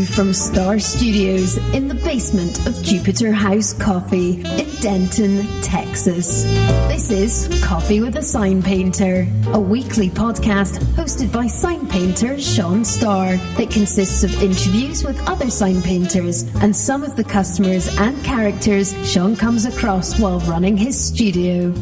you from Star Studios in the basement of Jupiter House Coffee in Denton, Texas. This is Coffee with a Sign Painter, a weekly podcast hosted by sign painter Sean Starr that consists of interviews with other sign painters and some of the customers and characters Sean comes across while running his studio.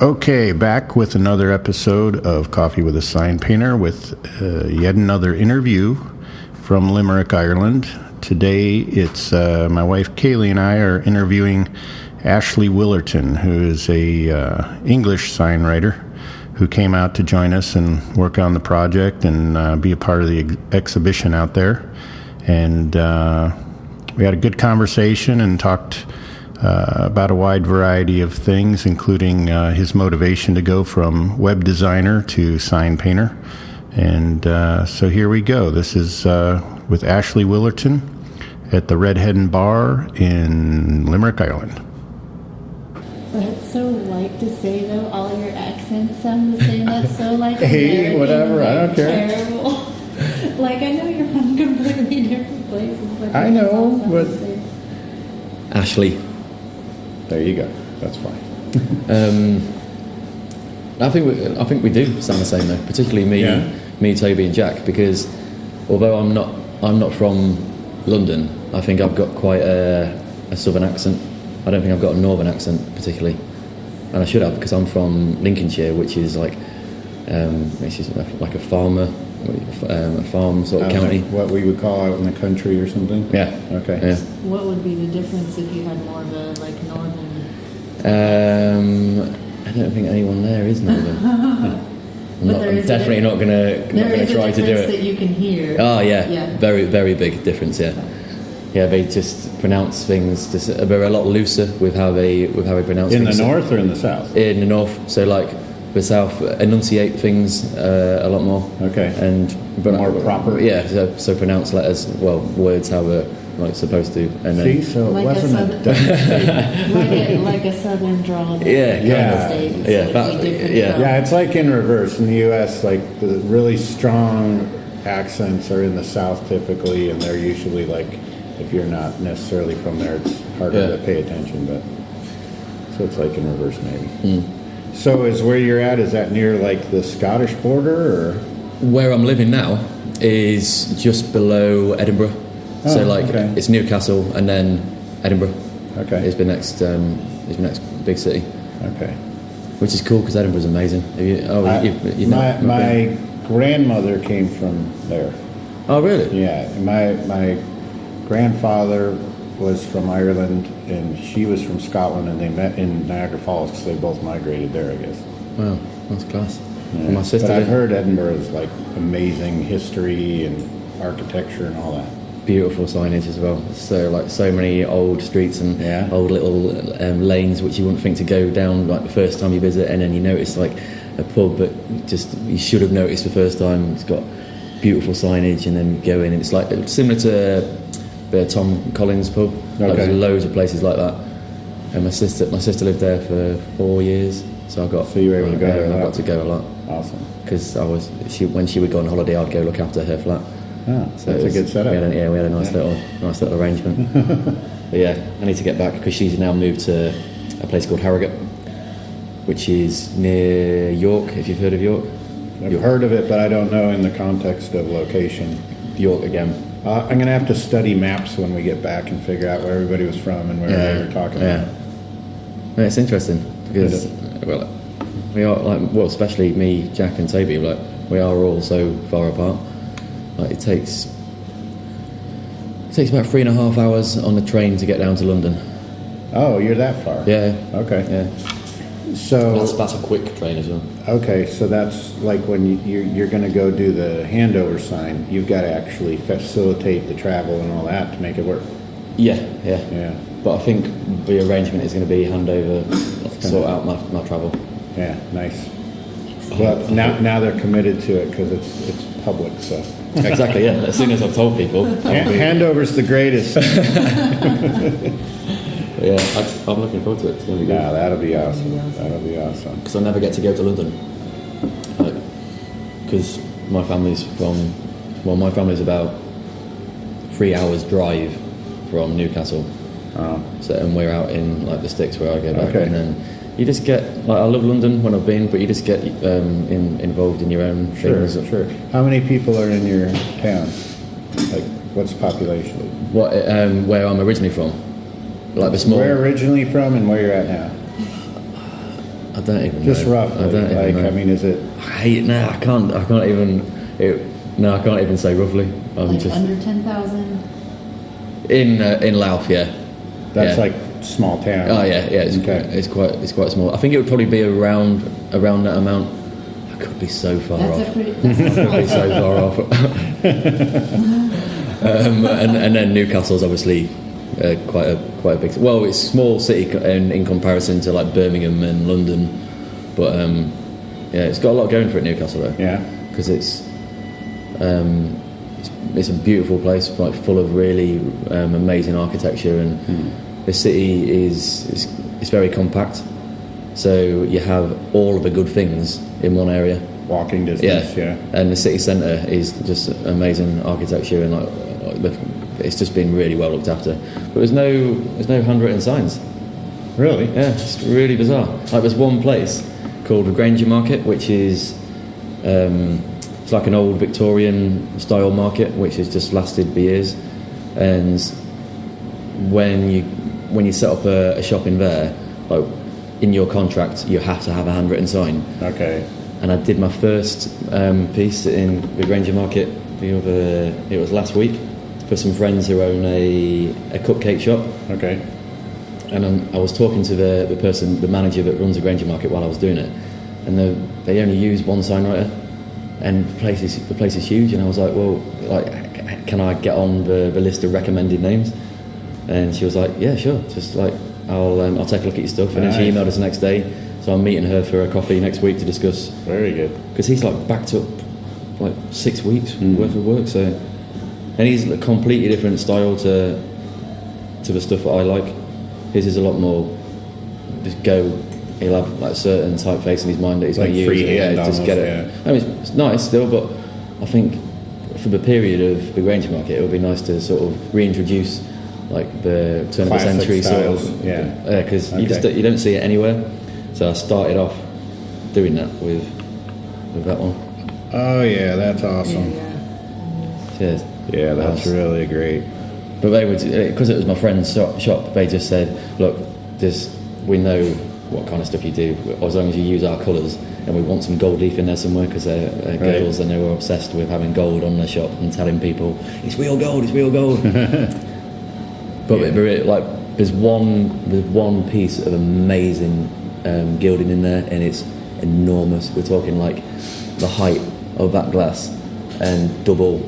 Okay, back with another episode of Coffee with a Sign Painter with yet another interview from Limerick, Ireland. Today it's my wife Kayleigh and I are interviewing Ashley Willerton, who is a English signwriter who came out to join us and work on the project and be a part of the exhibition out there. And we had a good conversation and talked about a wide variety of things, including his motivation to go from web designer to sign painter. And so here we go. This is with Ashley Willerton at the Red Hen Bar in Limerick, Ireland. That's so light to say, though. All your accents sound the same. That's so like Hey, American, whatever. I don't care. Terrible. Like, I know you're from completely different places, but I know, but Ashley. There you go. That's fine. I think we do sound the same though, particularly me, Toby, and Jack. Because although I'm not from London, I think I've got quite a southern accent. I don't think I've got a northern accent particularly, and I should have because I'm from Lincolnshire, which is like a farmer, a farm sort of county. Like what we would call out in the country or something. Yeah. Okay. Yeah. what would be the difference if you had more of a like northern? I don't think anyone there is northern. I'm definitely not gonna try to do it. That you can hear. Oh yeah. Very, very big difference. Yeah, they just pronounce things. They're a lot looser with how they pronounce In things. the north or in the south? In the north, so like the south enunciate things a lot more. Okay. But more proper. Yeah, so pronounce letters, words how they're like supposed to. And See, so it like wasn't like a southern drawl. Yeah. States, Yeah, it's like in reverse. In the U.S., like the really strong accents are in the South typically, and they're usually like, if you're not necessarily from there, it's harder to pay attention. But so it's like in reverse maybe. So is where you're at? Is that near like the Scottish border, or where I'm living now is just below Edinburgh. It's Newcastle and then Edinburgh. Okay. Is the next big city. Okay. Which is cool because Edinburgh's amazing. My grandmother came from there. Oh really? Yeah. My grandfather was from Ireland and she was from Scotland, and they met in Niagara Falls because they both migrated there, I guess. Wow, that's class. Yeah. My sister. But I've heard Edinburgh is like amazing history and architecture and all that. Beautiful signage as well. So many old streets and old little lanes which you wouldn't think to go down like the first time you visit, and then you notice like a pub that just you should have noticed the first time. It's got beautiful signage, and then you go in and it's like similar to the Tom Collins pub. Okay. Like, there's loads of places like that. And my sister lived there for 4 years, so you were able to go there. I got to go a lot. Awesome. Because when she would go on holiday, I'd go look after her flat. So that's a good setup. We had a nice little arrangement. But yeah, I need to get back because she's now moved to a place called Harrogate, which is near York. If you've heard of York, I've heard of it, but I don't know in the context of location. York again. I'm going to have to study maps when we get back and figure out where everybody was from and where they were talking about. Yeah, it's interesting because we are especially me, Jack, and Toby. We are all so far apart. It takes about 3.5 hours on the train to get down to London. Oh, you're that far? Yeah. Okay. Yeah. So that's a quick train as well. Okay, so that's like when you're going to go do the handover sign. You've got to actually facilitate the travel and all that to make it work. Yeah. But I think the arrangement is going to be handover, sort out my travel. Yeah, nice. Well, now they're committed to it because it's public, so. Exactly, yeah. As soon as I've told people. Handover's the greatest. Yeah, I'm looking forward to it. It's going to be good. Yeah, that'll be awesome. That'll be awesome. Because I never get to go to London. Because my family's about 3 hours drive from Newcastle. Oh. So, and we're out in like the sticks where I go back. Okay. And then you just get, like, I love London when I've been, but you just get involved in your own things. Sure. How many people are in your town? Like, what's the population? What, where I'm originally from. Like the small... Where originally from and where you're at now? I don't even Just know. roughly. I don't even know. I mean, is it... I can't even say roughly. I'm Like just... under 10,000? In Louth, yeah. That's Yeah. like small town. Oh yeah, it's quite small. I think it would probably be around that amount. I could be so far That's off. that's a Could small be so far off. And then Newcastle's obviously quite a big. Well, it's a small city in comparison to like Birmingham and London, but yeah, it's got a lot going for it. Newcastle though. Yeah. Because it's a beautiful place, like full of really amazing architecture, and the city is very compact. So you have all of the good things in one area. Walking distance, yeah. And the city centre is just amazing architecture, and it's just been really well looked after. But there's no handwritten signs. Really? Yeah, it's really bizarre. Like there's one place called the Granger Market, which is it's like an old Victorian style market, which has just lasted for years. And when you set up a shop in there, like in your contract, you have to have a handwritten sign. Okay. And I did my first piece in the Granger Market it was last week for some friends who own a cupcake shop. Okay. And I was talking to the manager that runs the Granger Market while I was doing it, and they only use one Signwriter, and the place is huge. And I was like, well, like, can I get on the list of recommended names? And she was like, yeah, sure. Just like I'll take a look at your stuff. And then she emailed us the next day, so I'm meeting her for a coffee next week to discuss. Very good. Because he's like backed up like 6 weeks worth of work. So, and he's a completely different style to the stuff that I like. His is a lot more just go. He'll have like a certain typeface in his mind that he's Like going to use. freehand Just almost, get it. yeah. I mean, it's nice still, but I think for the period of the Granger Market, it would be nice to sort of reintroduce like the turn Classic of the century styles, sort of. yeah. Because Okay. you don't see it anywhere. So I started off doing that with that one. Oh yeah, that's awesome. Cheers. Yeah, that's really great. But they would, because it was my friend's shop, they just said, look, we know what kind of stuff you do, as long as you use our colours, and we want some gold leaf in there somewhere, because they're girls and they were obsessed with having gold on their shop and telling people, it's real gold. But there's one piece of amazing gilding in there, and it's enormous. We're talking like the height of that glass and double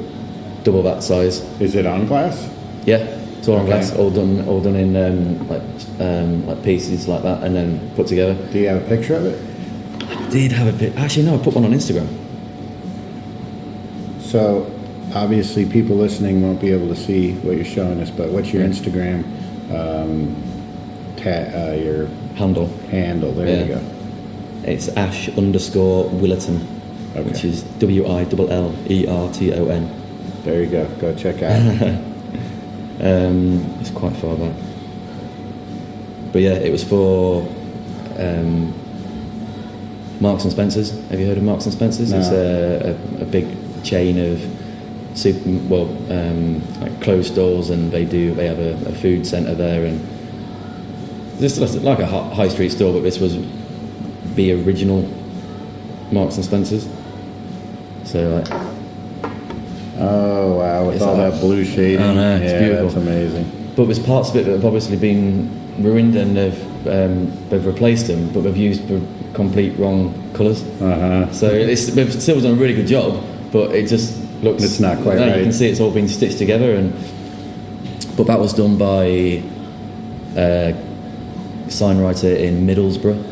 that size. Is it on glass? Yeah, it's all on glass, all done in like pieces like that, and then put together. Do you have a picture of it? I did have a bit. Actually, no, I put one on Instagram. So, obviously, people listening won't be able to see what you're showing us, but what's your Instagram your Handle. There you go. It's Ash_Willerton, which is WILLERTON. There you go. Go check out. It's quite far back. But yeah, it was for Marks and Spencer's. Have you heard of Marks and Spencer's? No. It's a big chain of like clothes stores, and they have a food centre there, and this is like a high street store, but this was the original Marks and Spencer's. So like, oh wow, with all that blue shading. I know, it's beautiful. That's amazing. But there's parts of it that have obviously been ruined, and they've replaced them, but they've used the complete wrong colours. So they've still done a really good job, but it just looks. It's not quite right. You can see it's all been stitched together, but that was done by a Signwriter in Middlesbrough.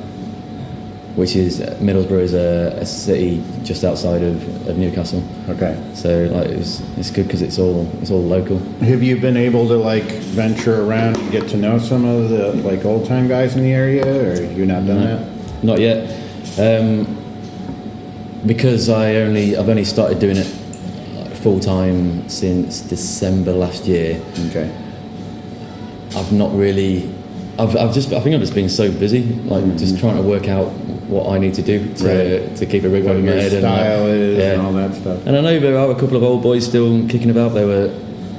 which is Middlesbrough is a city just outside of Newcastle. Okay. So like it's good because it's all local. Have you been able to like venture around and get to know some of the like old time guys in the area, or have you not done that? Not yet, because I've only started doing it full time since December last year. Okay. I've not really. I think I've just been so busy, like just trying to work out what I need to do to keep a roof over my head. Style is and all that stuff. And I know there are a couple of old boys still kicking about.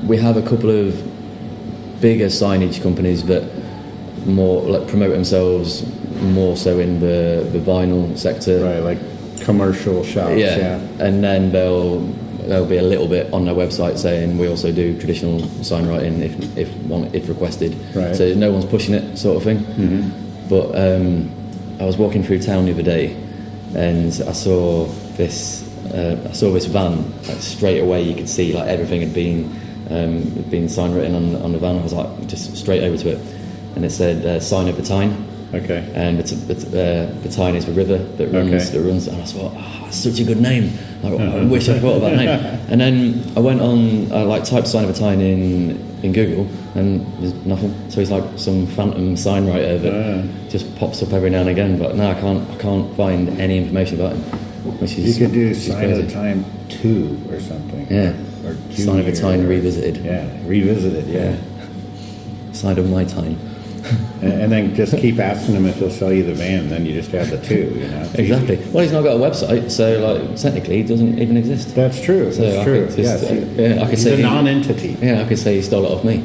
We have a couple of bigger signage companies that more like promote themselves more so in the vinyl sector. Right, like commercial shops. Yeah. And then they'll be a little bit on their website saying we also do traditional sign writing if requested. Right. So no one's pushing it, sort of thing. Mm-hmm. But I was walking through town the other day, and I saw this van. Like, straight away, you could see like everything had been sign written on the van. I was like just straight over to it, and it said "Sign of Betine." Okay. And Betine is the river that runs. And I thought, that's such a good name. I wish I'd thought of that name. And then I went on, typed Sign of Betine in Google, and there's nothing. So it's like some phantom sign writer that just pops up every now and again. But no, I can't find any information about him. Which is, you could do Sign of Betine 2 or something. Yeah. Or Sign of Betine Revisited. Yeah, Revisited. Yeah. Sign of My Time. And then just keep asking him if he'll sell you the van. Then you just have the 2. You know. Exactly. Well, he's not got a website, so like technically he doesn't even exist. That's true. So that's true. Yes. I could he's say a non-entity. Yeah, I could say he stole it off me.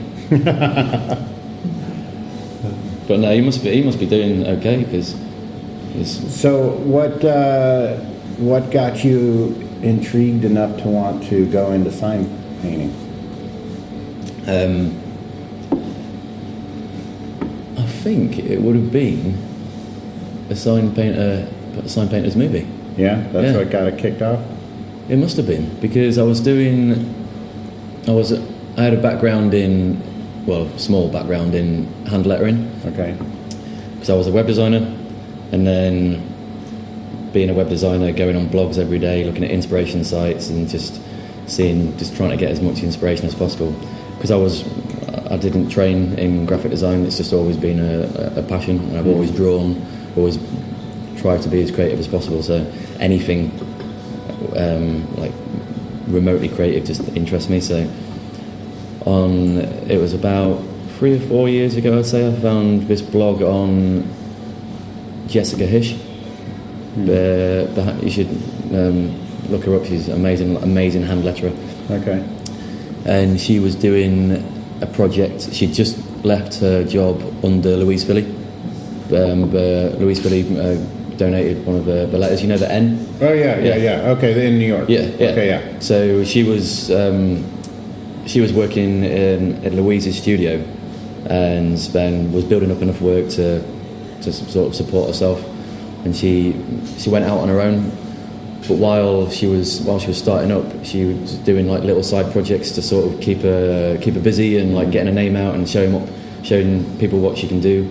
But no, he must be doing okay because. So what got you intrigued enough to want to go into sign painting? I think it would have been a sign painter's movie. Yeah, that's what got it kicked off. It must have been because I had a background small background in hand lettering. Okay. Because I was a web designer, and then being a web designer, going on blogs every day, looking at inspiration sites, and just trying to get as much inspiration as possible. Because I didn't train in graphic design. It's just always been a passion, and I've always drawn, always tried to be as creative as possible. So anything like remotely creative just interests me. So it was about 3 or 4 years ago, I'd say, I found this blog on Jessica Hish. You should look her up. She's amazing hand letterer. Okay. And she was doing a project. She'd just left her job under Louise Philly. Louise Philly donated one of the letters. You know the N? Oh yeah. Okay, in New York. Yeah. Okay, yeah. So she was working at Louise's studio, and then was building up enough work to sort of support herself. And she went out on her own. But while she was starting up, she was doing like little side projects to sort of keep her busy and like getting her name out and showing people what she can do.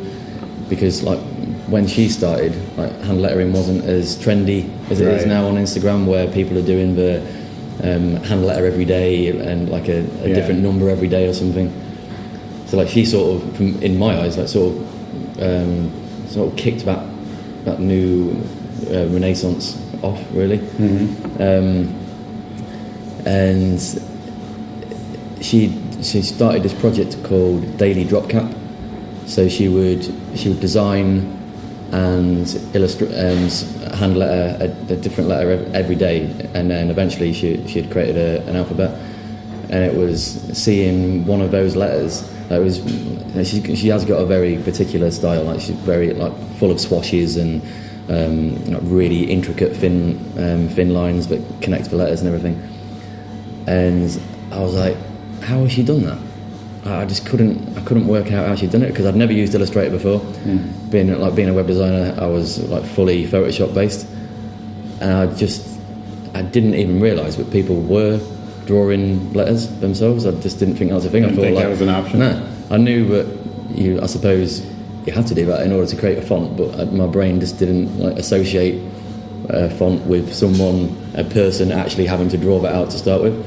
Because like when she started, like hand lettering wasn't as trendy as it is now on Instagram, where people are doing the hand letter every day and like a different number every day or something. So like she sort of, in my eyes, like sort of kicked that new renaissance off, really. And she started this project called Daily Drop Cap. So she would design and illustrate and hand letter a different letter every day, and then eventually she had created an alphabet. And it was seeing one of those letters. She has got a very particular style. Like she's very like full of swashes and really intricate thin lines that connect the letters and everything. And I was like, how has she done that? I couldn't work out how she'd done it, because I'd never used Illustrator before. Being a web designer, I was like fully Photoshop based, and I didn't even realise that people were drawing letters themselves. I just didn't think that was a thing. I thought that was an option. No, I knew that I suppose you have to do that in order to create a font, but my brain just didn't like associate a font with a person actually having to draw that out to start with.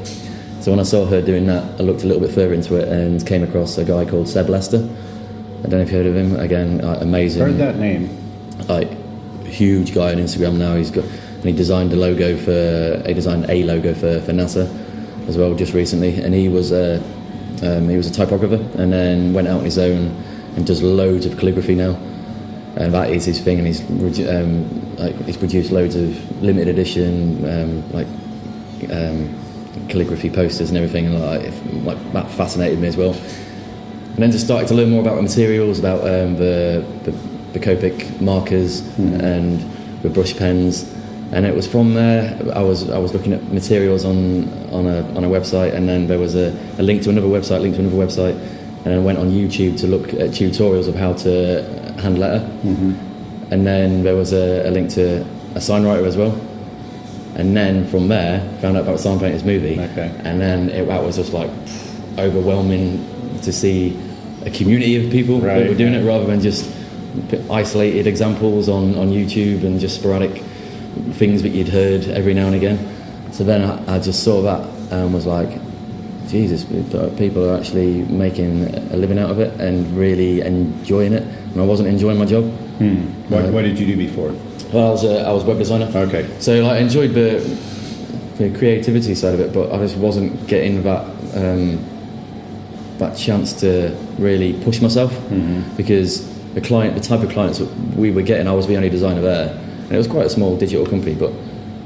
So when I saw her doing that, I looked a little bit further into it and came across a guy called Seb Lester. I don't know if you've heard of him. Again, amazing. Heard that name. Like, huge guy on Instagram now. He designed a logo for NASA as well just recently, and he was a typographer, and then went out on his own and does loads of calligraphy now, and that is his thing. And he's produced loads of limited edition calligraphy posters and everything, and like that fascinated me as well. And then just started to learn more about the materials, about the Copic markers and the brush pens, and it was from there I was looking at materials on a website, and then there was a link to another website, and then went on YouTube to look at tutorials of how to hand letter, and then there was a link to a Signwriter as well, and then from there found out about the Sign Painters movie, and then that was just like overwhelming to see a community of people that were doing it, rather than just isolated examples on YouTube and just sporadic things that you'd heard every now and again. So then I just saw that and was like, Jesus, people are actually making a living out of it and really enjoying it, and I wasn't enjoying my job. What did you do before? Well, I was web designer. Okay. So I enjoyed the creativity side of it, but I just wasn't getting that chance to really push myself, because the type of clients that we were getting, I was the only designer there, and it was quite a small digital company, but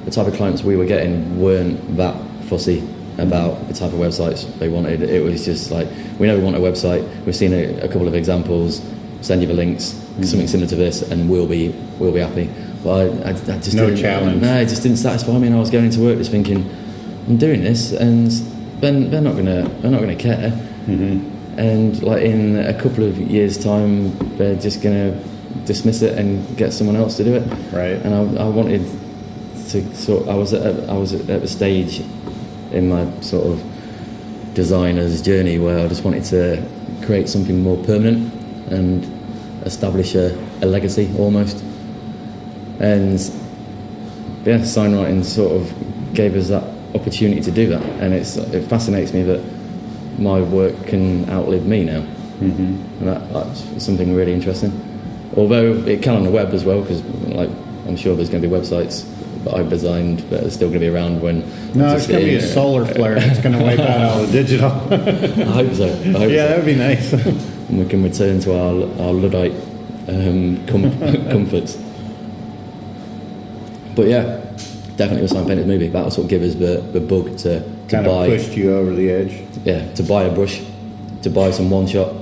the type of clients we were getting weren't that fussy about the type of websites they wanted. It was just like, we know we want a website, we've seen a couple of examples, send you the links, something similar to this, and we'll be happy. But I just no challenge. No, it just didn't satisfy me, and I was going into work just thinking, I'm doing this, and they're not gonna care. And like in a couple of years' time, they're just gonna dismiss it and get someone else to do it. Right. And I wanted to I was at a stage in my sort of designer's journey where I just wanted to create something more permanent and establish a legacy almost. And yeah, Signwriting sort of gave us that opportunity to do that, and it fascinates me that my work can outlive me now, and that's something really interesting. Although it can on the web as well, because like I'm sure there's going to be websites that I've designed that are still going to be around when. No, it's going to be a solar flare that's going to wipe out all the digital. I hope so. That would be nice. And we can return to our Luddite comforts. But yeah, definitely the Sign Painters movie. That'll sort of give us the bug to kind buy. Of pushed you over the edge. Yeah, to buy a brush, to buy some one shot,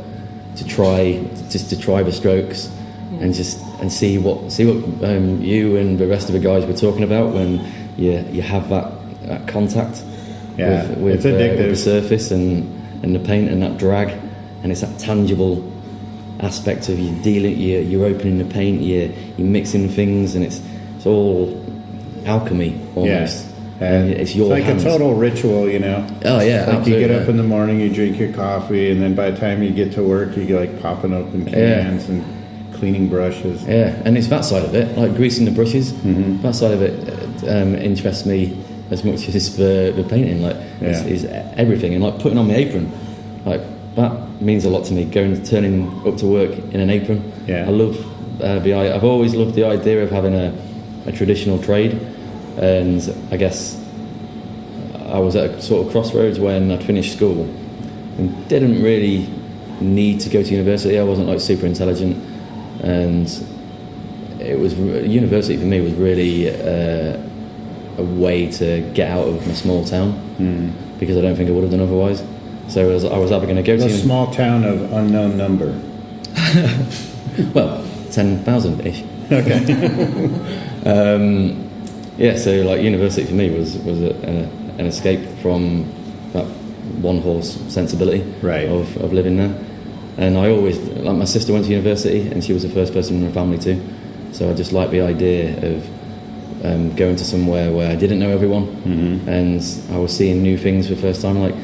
to try the strokes, and see what you and the rest of the guys were talking about when you have that contact with the surface and the paint and that drag, and it's that tangible aspect of you're opening the paint, you're mixing things, and it's all alchemy almost. And it's your like hands. A total ritual, you know. Oh yeah, like absolutely. You get up in the morning, you drink your coffee, and then by the time you get to work, you like popping open cans and cleaning brushes. Yeah, and it's that side of it, like greasing the brushes. That side of it interests me as much as the painting. Like is everything, and like putting on my apron, like that means a lot to me. Turning up to work in an apron. Yeah, I love I've always loved the idea of having a traditional trade. And I guess I was at a sort of crossroads when I'd finished school and didn't really need to go to university. I wasn't like super intelligent, and university for me was really a way to get out of my small town, because I don't think I would have done otherwise. So I was either going to go to a small town of unknown number. Well, 10,000-ish. Okay. Yeah, so like university for me was an escape from that one-horse sensibility of living there. And I always, like my sister went to university and she was the first person in her family too. So I just liked the idea of going to somewhere where I didn't know everyone, and I was seeing new things for the first time. Like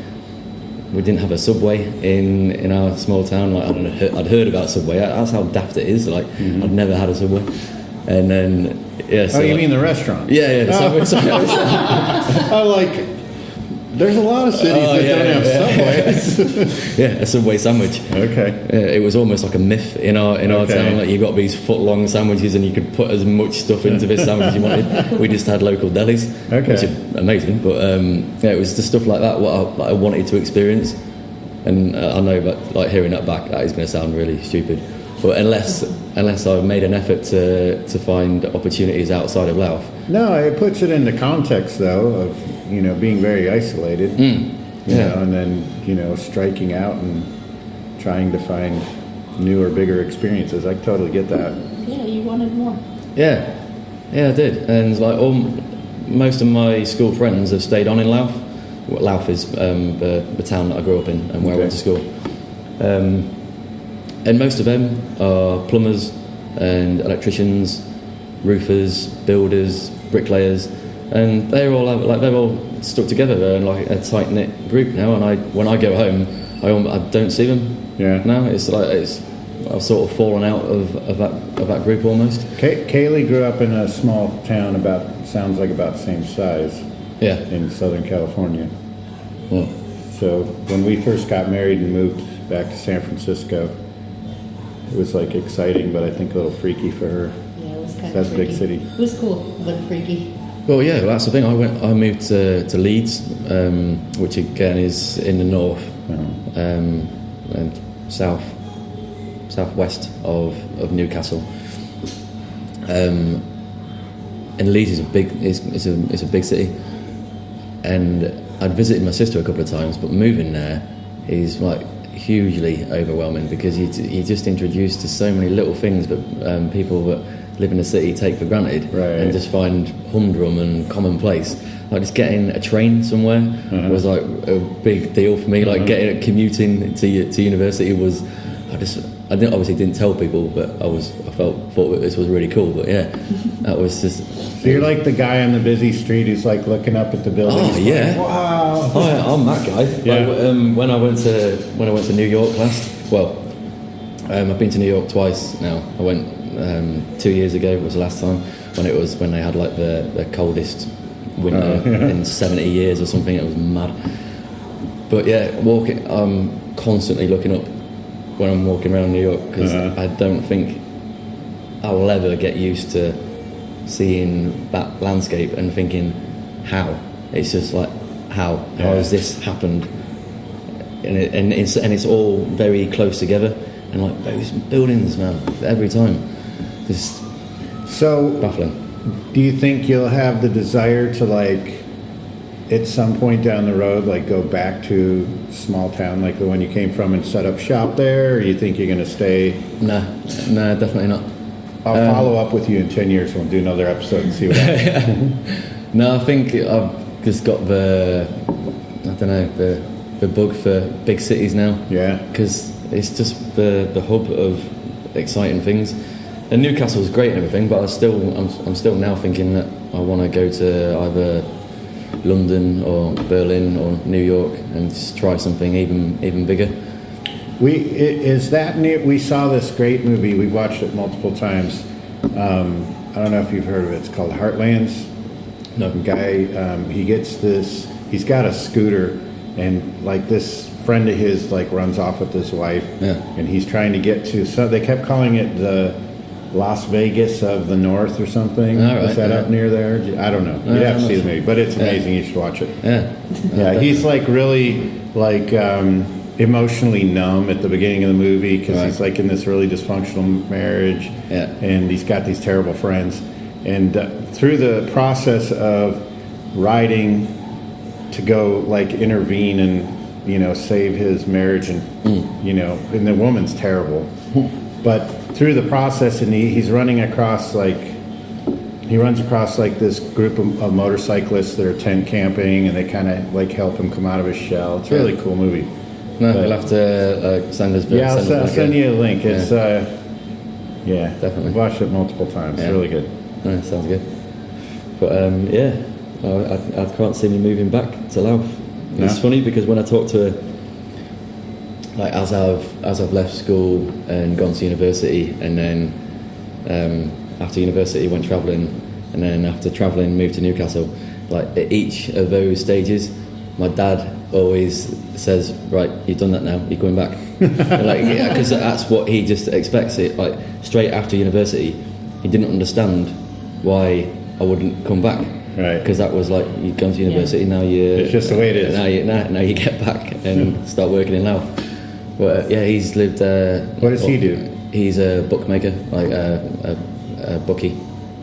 we didn't have a Subway in our small town. Like I'd heard about Subway. That's how daft it is. Like I'd never had a Subway, and then So, you mean the restaurant? Yeah. Oh. There's a lot of cities that don't have Subways. Yeah, a Subway sandwich. Okay. It was almost like a myth in our town. Like you got these foot-long sandwiches, and you could put as much stuff into this sandwich you wanted. We just had local delis, which is amazing. But it was the stuff like that what I wanted to experience. And I know, but like hearing that back, that is going to sound really stupid. But unless I've made an effort to find opportunities outside of Louth. No, it puts it into context though of being very isolated. And then striking out and trying to find newer, bigger experiences. I totally get that. Yeah, you wanted more. Yeah, I did, and like most of my school friends have stayed on in Louth. Louth is the town that I grew up in and where I went to school. And most of them are plumbers and electricians, roofers, builders, bricklayers, and they're all stuck together and like a tight knit group now. And when I go home, I don't see them. Yeah. Now I've sort of fallen out of that group almost. Kayleigh grew up in a small town sounds like about the same size. Yeah. In Southern California. Yeah. So when we first got married and moved back to San Francisco, it was like exciting, but I think a little freaky for her. Yeah, it was kind of That's freaky. a big city. It was cool, but freaky. Well, yeah, that's the thing. I moved to Leeds, which again is in the north and southwest of Newcastle. And Leeds is a big city, and I'd visited my sister a couple of times, but moving there is like hugely overwhelming because you're just introduced to so many little things that people that live in the city take for granted, right. And just find humdrum and commonplace. Like just getting a train somewhere was like a big deal for me. Like commuting to university was. I obviously didn't tell people, but I thought this was really cool. But yeah, that was just. So you're like the guy on the busy street who's like looking up at the buildings. Oh yeah! Like, wow! Oh, I'm that guy. Yeah. Like, when I went to New York last, I've been to New York twice now. I went 2 years ago. Was the last time when they had like the coldest winter in 70 years or something. It was mad. But yeah, I'm constantly looking up when I'm walking around New York because I don't think I will ever get used to seeing that landscape and thinking how. It's just like how has this happened, and it's all very close together, and like those buildings, man, every time, just so baffling. Do you think you'll have the desire to like at some point down the road like go back to small town like the one you came from and set up shop there, or you think you're going to stay? Nah, definitely not. I'll follow up with you in 10 years and we'll do another episode and see what happens. No, I think I've just got the bug for big cities now. Yeah. Because it's just the hub of exciting things. And Newcastle's great and everything, but I'm still now thinking that I want to go to either London or Berlin or New York and just try something even bigger. We saw this great movie. We've watched it multiple times. I don't know if you've heard of it. It's called Heartlands. No. Guy, he's got a scooter, and like this friend of his like runs off with his wife, and he's trying to get to. So they kept calling it the Las Vegas of the North or something. All right, is that up near there? I don't know. You'd have to see the movie, but it's amazing. You should watch it. Yeah. He's like really like emotionally numb at the beginning of the movie because he's like in this really dysfunctional marriage, and he's got these terrible friends. And through the process of writing to go like intervene and save his marriage, and and the woman's terrible, but through the process, and he runs across this group of motorcyclists that are tent camping, and they kind of like help him come out of his shell. It's a really cool movie. No, we'll have to send us. Yeah, I'll send you a link. It's definitely. I've watched it multiple times. It's really good. No, sounds good. But I can't see me moving back to Louth. It's funny because when I talk to like as I've left school and gone to university, and then after university went travelling, and then after travelling moved to Newcastle. Like at each of those stages, my dad always says, "Right, you've done that now. You're going back." Like, yeah, because that's what he just expects. It like straight after university, he didn't understand why I wouldn't come back. Right. Because that was like, you've gone to university, now you... It's just the way it is. Now you get back and start working in Louth. But yeah, he's lived... what does he do? He's a bookmaker, like a bookie.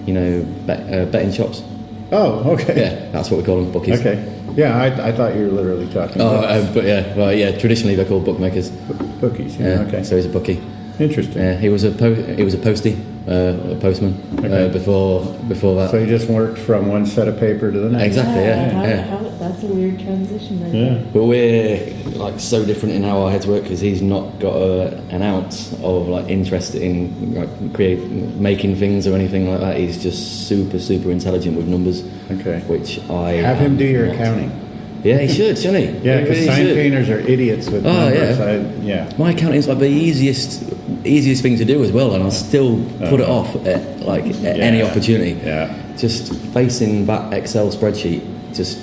You know, betting shops. Oh, okay. Yeah, that's what we call them, bookies. Okay. Yeah, I thought you were literally talking about... but yeah, well, yeah, traditionally they're called bookmakers. Bookies, yeah, okay. So he's a bookie. Interesting. Yeah, he was a postie, a postman, Okay. before that. So you just worked from one set of paper to the next. Exactly, yeah. How, that's a weird transition right Yeah. there. But we're like so different in how our heads work, because he's not got an ounce of like interest in like making things or anything like that. He's just super intelligent with numbers. Okay. Which I Have him do your not. accounting. Yeah, he should, shouldn't he? Yeah, He because really sign should. painters are idiots with Oh, numbers. yeah. My accounting's like the easiest thing to do as well, and I'll still put it off at any opportunity. Yeah. Just facing that Excel spreadsheet just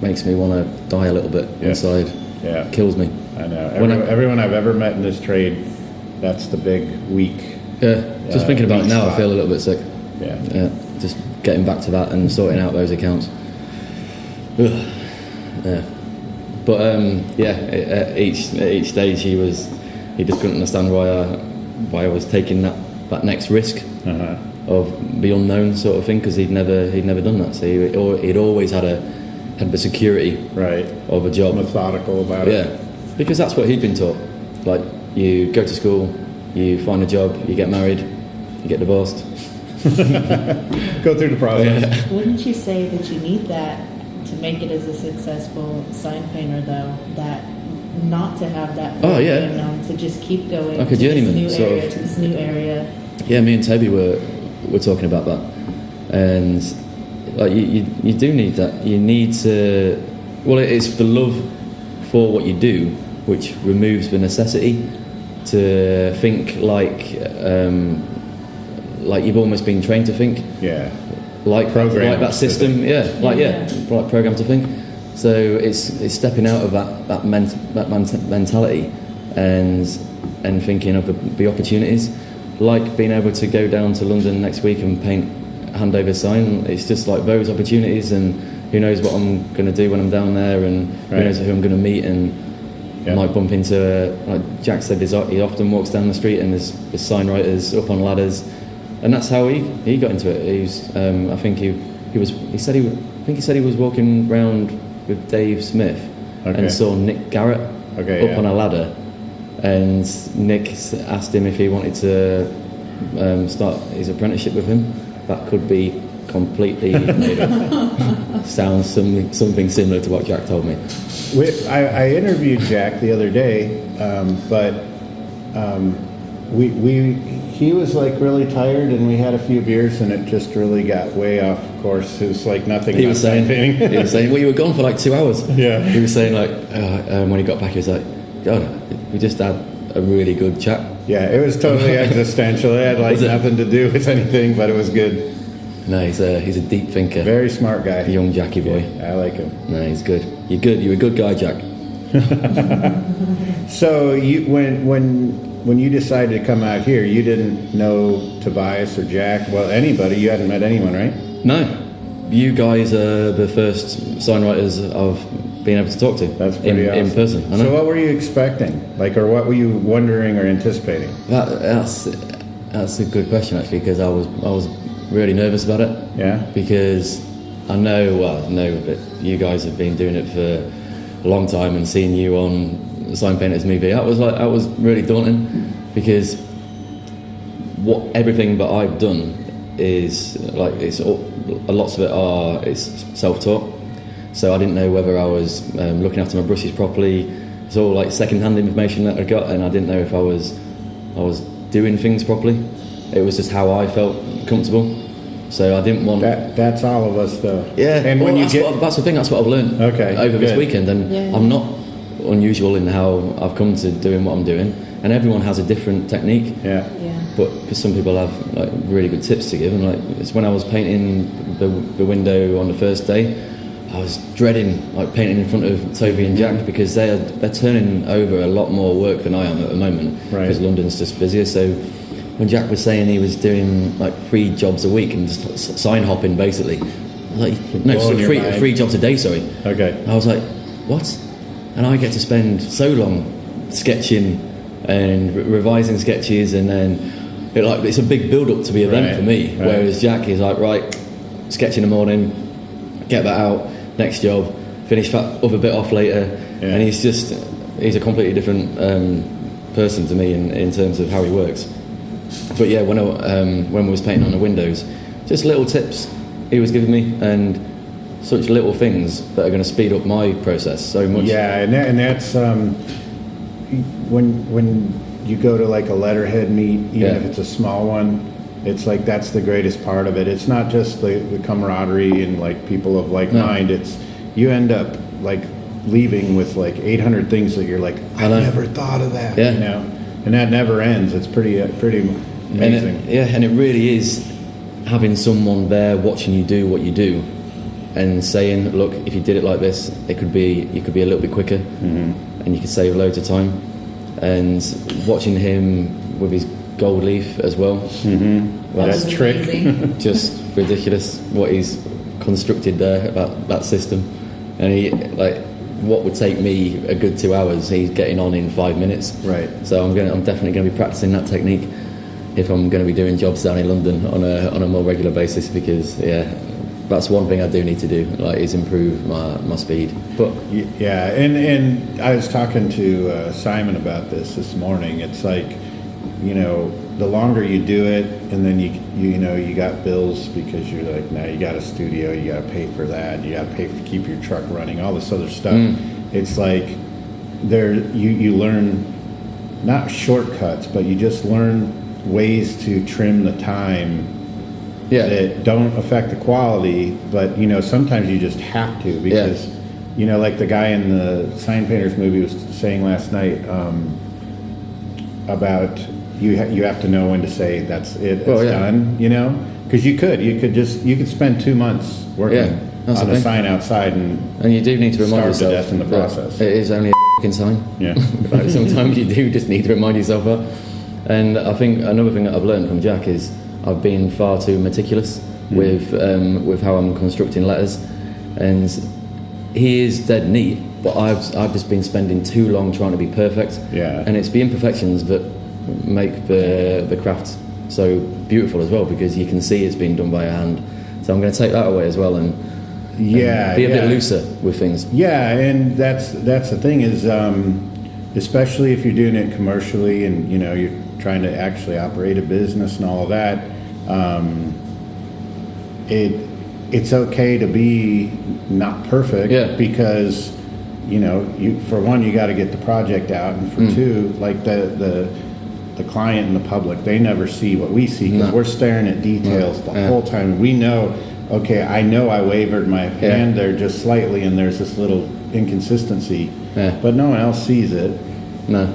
makes me want to die a little bit inside. Yeah. Kills me. I know. Everyone I've ever met in this trade, that's the big weak. Yeah. Just thinking about it now, spot. I feel a little bit sick. Yeah. Yeah. Just getting back to that and sorting out those accounts. Ugh. Yeah. But at each stage he just couldn't understand why I was taking that next risk of the unknown sort of thing, because he'd never done that. So he'd always had the security of a job. Methodical about it. Yeah, because that's what he'd been taught. Like, you go to school, you find a job, you get married, you get divorced. Go through the process. Yeah. Wouldn't you say that you need that to make it as a successful sign painter, though? That not to have that to just keep going like a journeyman, to this new area. Yeah, me and Toby were talking about that, and like you do need that. You need to. Well, it's the love for what you do, which removes the necessity to think like you've almost been trained to think. Yeah. Like that system, like programmed to think. So it's stepping out of that mentality and thinking of the opportunities, like being able to go down to London next week and paint handover sign. It's just like those opportunities, and who knows what I'm going to do when I'm down there, and who knows who I'm going to meet, and might bump into. Like Jack said, he often walks down the street and there's signwriters up on ladders. And that's how he got into it. He was, I think he said he was walking around with Dave Smith and saw Nick Garrett up on a ladder, and Nick asked him if he wanted to start his apprenticeship with him. That could be completely made up. Sounds something similar to what Jack told me. I interviewed Jack the other day, but he was like really tired, and we had a few beers, and it just really got way off course. It was like nothing. He was saying, well, you were gone for like 2 hours. Yeah. He was saying like, when he got back, he was like, God, we just had a really good chat. Yeah, it was totally existential. It had like nothing to do with anything, but it was good. No, he's a deep thinker. Very smart guy. Young Jackie boy. Yeah, I like him. No, he's good. You're good. You're a good guy, Jack. So when you decided to come out here, you didn't know Tobias or Jack, well, anybody. You hadn't met anyone, right? No. You guys are the first signwriters I've been able to talk to. That's pretty awesome. In person. I know. So what were you expecting? Like, or what were you wondering or anticipating? That's a good question, actually, because I was really nervous about it. Yeah? Because I know that you guys have been doing it for a long time, and seeing you on the Sign Painters movie, that was really daunting, because everything that I've done is like lots of it's self-taught. So I didn't know whether I was looking after my brushes properly. It's all like second-hand information that I got, and I didn't know if I was doing things properly. It was just how I felt comfortable. So I didn't want that's all of us, though. Yeah, and when that's the thing. That's what I've learned over this weekend, and I'm not unusual in how I've come to doing what I'm doing, and everyone has a different technique. Yeah. But some people have like really good tips to give, and like it's when I was painting the window on the first day, I was dreading like painting in front of Toby and Jack because they're turning over a lot more work than I am at the moment because London's just busier. So when Jack was saying he was doing like 3 jobs a week and just sign hopping basically, like no, so 3 jobs a day. Sorry. Okay. I was like, what? And I get to spend so long sketching and revising sketches, and then it's a big build up to the event for me. Right. Whereas Jack is like, right, sketch in the morning, get that out, next job, finish that other bit off later, and he's a completely different person to me in terms of how he works. But yeah, when we was painting on the windows, just little tips he was giving me, and such little things that are going to speed up my process so much. Yeah, and that's when you go to like a letterhead meet, even if it's a small one, it's like that's the greatest part of it. It's not just the camaraderie and like people of like mind. It's you end up like leaving with like 800 things that you're like, I never thought of that. Yeah. You know, and that never ends. It's pretty amazing. And it really is having someone there watching you do what you do, and saying, look, if you did it like this, you could be a little bit quicker, and you could save loads of time. And watching him with his gold leaf as well, that trick, just ridiculous what he's constructed there about that system. And he what would take me a good 2 hours, he's getting on in 5 minutes. Right. So I'm definitely going to be practicing that technique if I'm going to be doing jobs down in London on a more regular basis, because that's one thing I do need to do, is improve my speed. But yeah, and I was talking to Simon about this morning. It's like, the longer you do it, and then you got bills because you're like, now you got a studio, you got to pay for that, you got to pay to keep your truck running, all this other stuff. It's like you learn not shortcuts, but you just learn ways to trim the time that don't affect the quality, but sometimes you just have to, because like the guy in the Sign Painters movie was saying last night about you have to know when to say that's it, it's done, because you could spend 2 months working on a sign outside, and you do need to remind yourself to death in the process. It is only a f***ing sign. Yeah. Sometimes you do just need to remind yourself that. And I think another thing that I've learned from Jack is I've been far too meticulous with how I'm constructing letters, and he is dead neat, but I've just been spending too long trying to be perfect. Yeah. And it's the imperfections that make the craft so beautiful as well, because you can see it's been done by a hand. So I'm going to take that away as well, and be a bit looser with things. Yeah, and that's the thing is, especially if you're doing it commercially and you're trying to actually operate a business and all of that, it's okay to be not perfect, because you for one, you got to get the project out, and for two, like the client and the public, they never see what we see, because we're staring at details the whole time. We know, okay, I know I wavered my hand there just slightly, and there's this little inconsistency, but no one else sees it. No,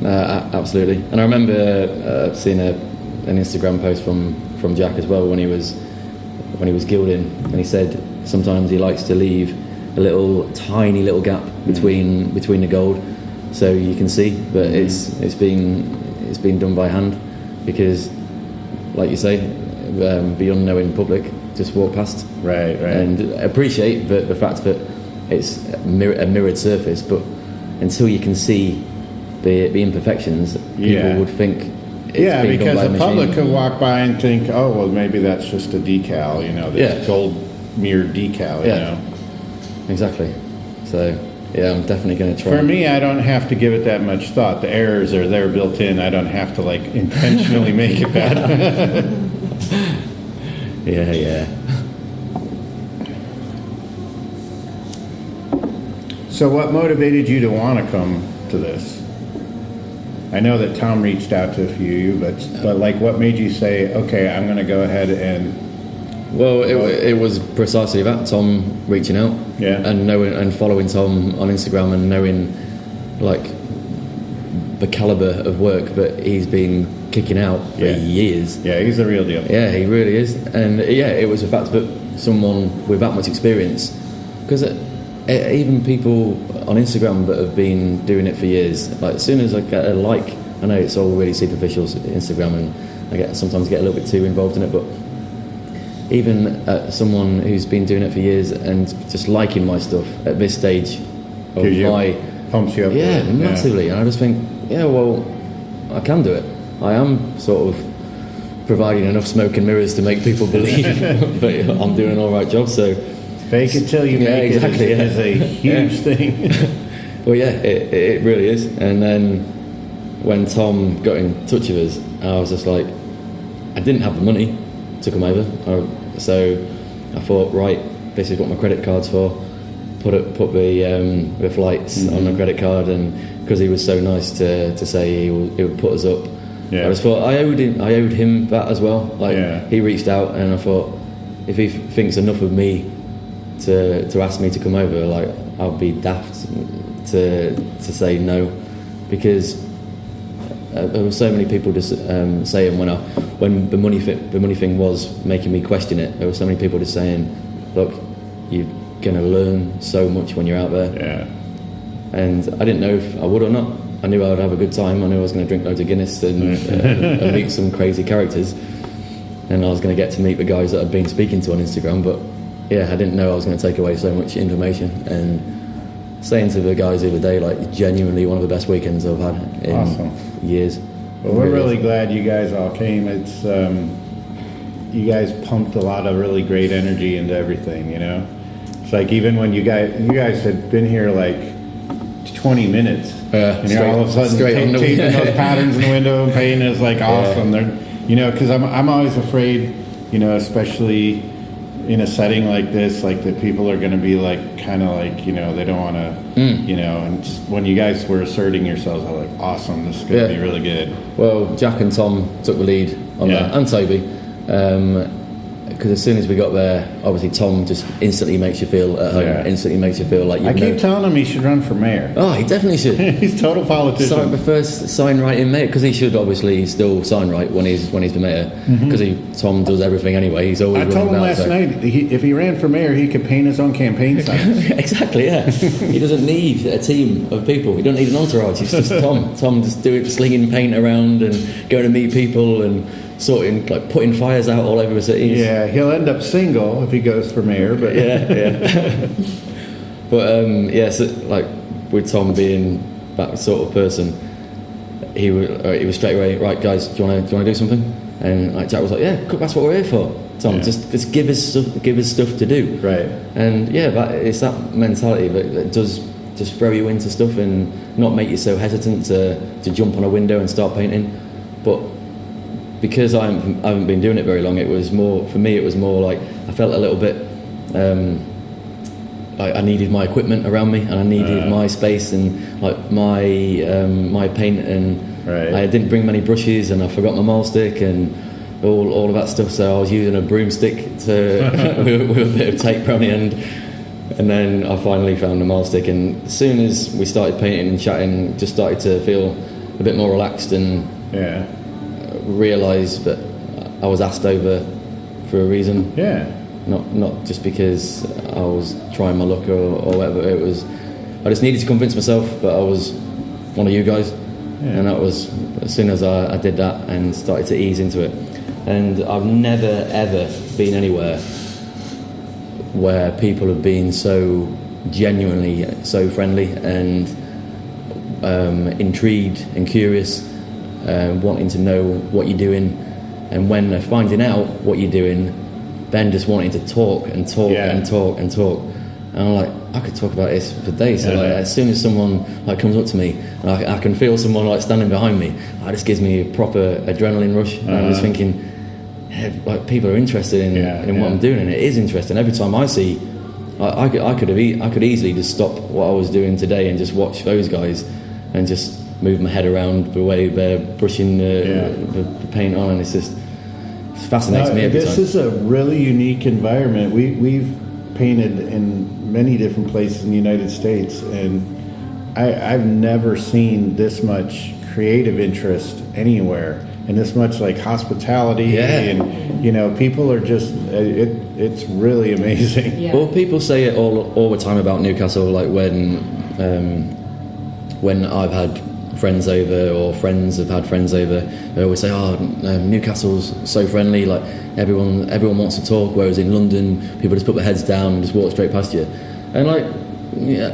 absolutely. And I remember seeing an Instagram post from Jack as well when he was gilding, and he said sometimes he likes to leave a tiny little gap between the gold, so you can see that it's been done by hand, because, like you say, the unknowing public just walk past, right, and appreciate the fact that it's a mirrored surface, but until you can see the imperfections, people would think it's being done by a machine. Because the public could walk by and think, oh, well, maybe that's just a decal, this gold mirrored decal, Exactly. So, I'm definitely going to try. For me, I don't have to give it that much thought. The errors are there built in. I don't have to, intentionally make it bad. Yeah. So what motivated you to want to come to this? I know that Tom reached out to a few of you, but what made you say, okay, I'm going to go ahead and... Well, it was precisely that, Tom reaching out, and knowing and following Tom on Instagram, and knowing like the caliber of work that he's been kicking out for years. Yeah, he's the real deal. Yeah, he really is. And it was a fact that someone with that much experience, because even people on Instagram that have been doing it for years, like as soon as I get a like, I know it's all really superficial, Instagram, and I sometimes get a little bit too involved in it, but even someone who's been doing it for years and just liking my stuff at this stage of pumps you up. Yeah, massively. And I just think, well, I can do it. I am sort of providing enough smoke and mirrors to make people believe that I'm doing an all right job. So fake it till you make it is a huge thing. Well, it really is. And then when Tom got in touch with us, I was just like, I didn't have the money to come over, so I thought, right, this is what my credit card's for. Put the flights on my credit card, and because he was so nice to say he would put us up, I just thought I owed him that as well. Like he reached out, and I thought, if he thinks enough of me to ask me to come over, like I'll be daft to say no, because there were so many people just saying when the money thing was making me question it. There were so many people just saying, look, you're gonna learn so much when you're out there. Yeah. And I didn't know if I would or not. I knew I would have a good time. I knew I was going to drink loads of Guinness and meet some crazy characters, and I was going to get to meet the guys that I'd been speaking to on Instagram. But I didn't know I was going to take away so much information. And saying to the guys the other day, like, genuinely one of the best weekends I've had in years. Well, we're really glad you guys all came. It's you guys pumped a lot of really great energy into everything. It's like even when you guys had been here like 20 minutes, and you're all of a sudden taping those patterns in the window and painting is like awesome. Because I'm always afraid, especially in a setting like this, like that people are going to be like kind of like they don't want to and when you guys were asserting yourselves, I was like, awesome, this is going to be really good. Well, Jack and Tom took the lead on that, and Toby, because as soon as we got there, obviously Tom just instantly makes you feel at home, instantly makes you feel like I keep telling him he should run for mayor. Oh, he definitely should. He's a total politician. The first Signwriting mayor, because he should obviously still Signwrite when he's the mayor, because Tom does everything anyway. He's always. I told him last night if he ran for mayor, he could paint his own campaign signs. Exactly, he doesn't need a team of people. He doesn't need an entourage. It's just Tom. Tom just slinging paint around and going to meet people and sorting, like putting fires out all over the city. Yeah, he'll end up single if he goes for mayor, but but so, like with Tom being that sort of person, he was straight away, right, guys, do you want to do something? And like Jack was like, that's what we're here for. Tom, just give us stuff to do. Right. And it's that mentality that does just throw you into stuff and not make you so hesitant to jump on a window and start painting. But because I haven't been doing it very long, it was more like I felt a little bit like I needed my equipment around me, and I needed my space and like my paint, and I didn't bring many brushes, and I forgot my mahl stick and all of that stuff, so I was using a broomstick with a bit of tape around the end, and then I finally found the mahl stick, and as soon as we started painting and chatting, just started to feel a bit more relaxed and realised that I was asked over for a reason. Not just because I was trying my luck or whatever. It was, I just needed to convince myself that I was one of you guys, and that was as soon as I did that and started to ease into it. And I've never ever been anywhere where people have been so genuinely so friendly and intrigued and curious, wanting to know what you're doing, and when they're finding out what you're doing, then just wanting to talk and talk and talk and talk. And I'm like, I could talk about this for days. So like, as soon as someone like comes up to me, and I can feel someone like standing behind me, it just gives me a proper adrenaline rush. And I'm just thinking, like, people are interested in what I'm doing, and it is interesting. Every time I see, I could easily just stop what I was doing today and just watch those guys and just move my head around the way they're brushing the paint on, and it fascinates me every time. This is a really unique environment. We've painted in many different places in the United States, and I've never seen this much creative interest anywhere, and this much like hospitality, and people are just it's really amazing. Yeah. Well, people say it all the time about Newcastle, like when I've had friends over or friends have had friends over, they always say, Newcastle's so friendly, like everyone wants to talk, whereas in London people just put their heads down and just walk straight past you. And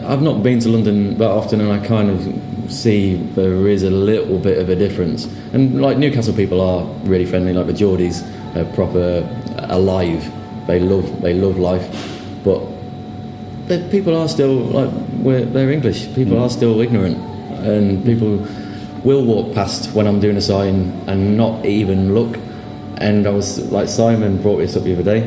I've not been to London that often, and I kind of see there is a little bit of a difference. And like Newcastle people are really friendly, like the Geordies are proper alive, they love life, but people are still they're English, people are still ignorant, and people will walk past when I'm doing a sign and not even look. And I was like, Simon brought this up the other day,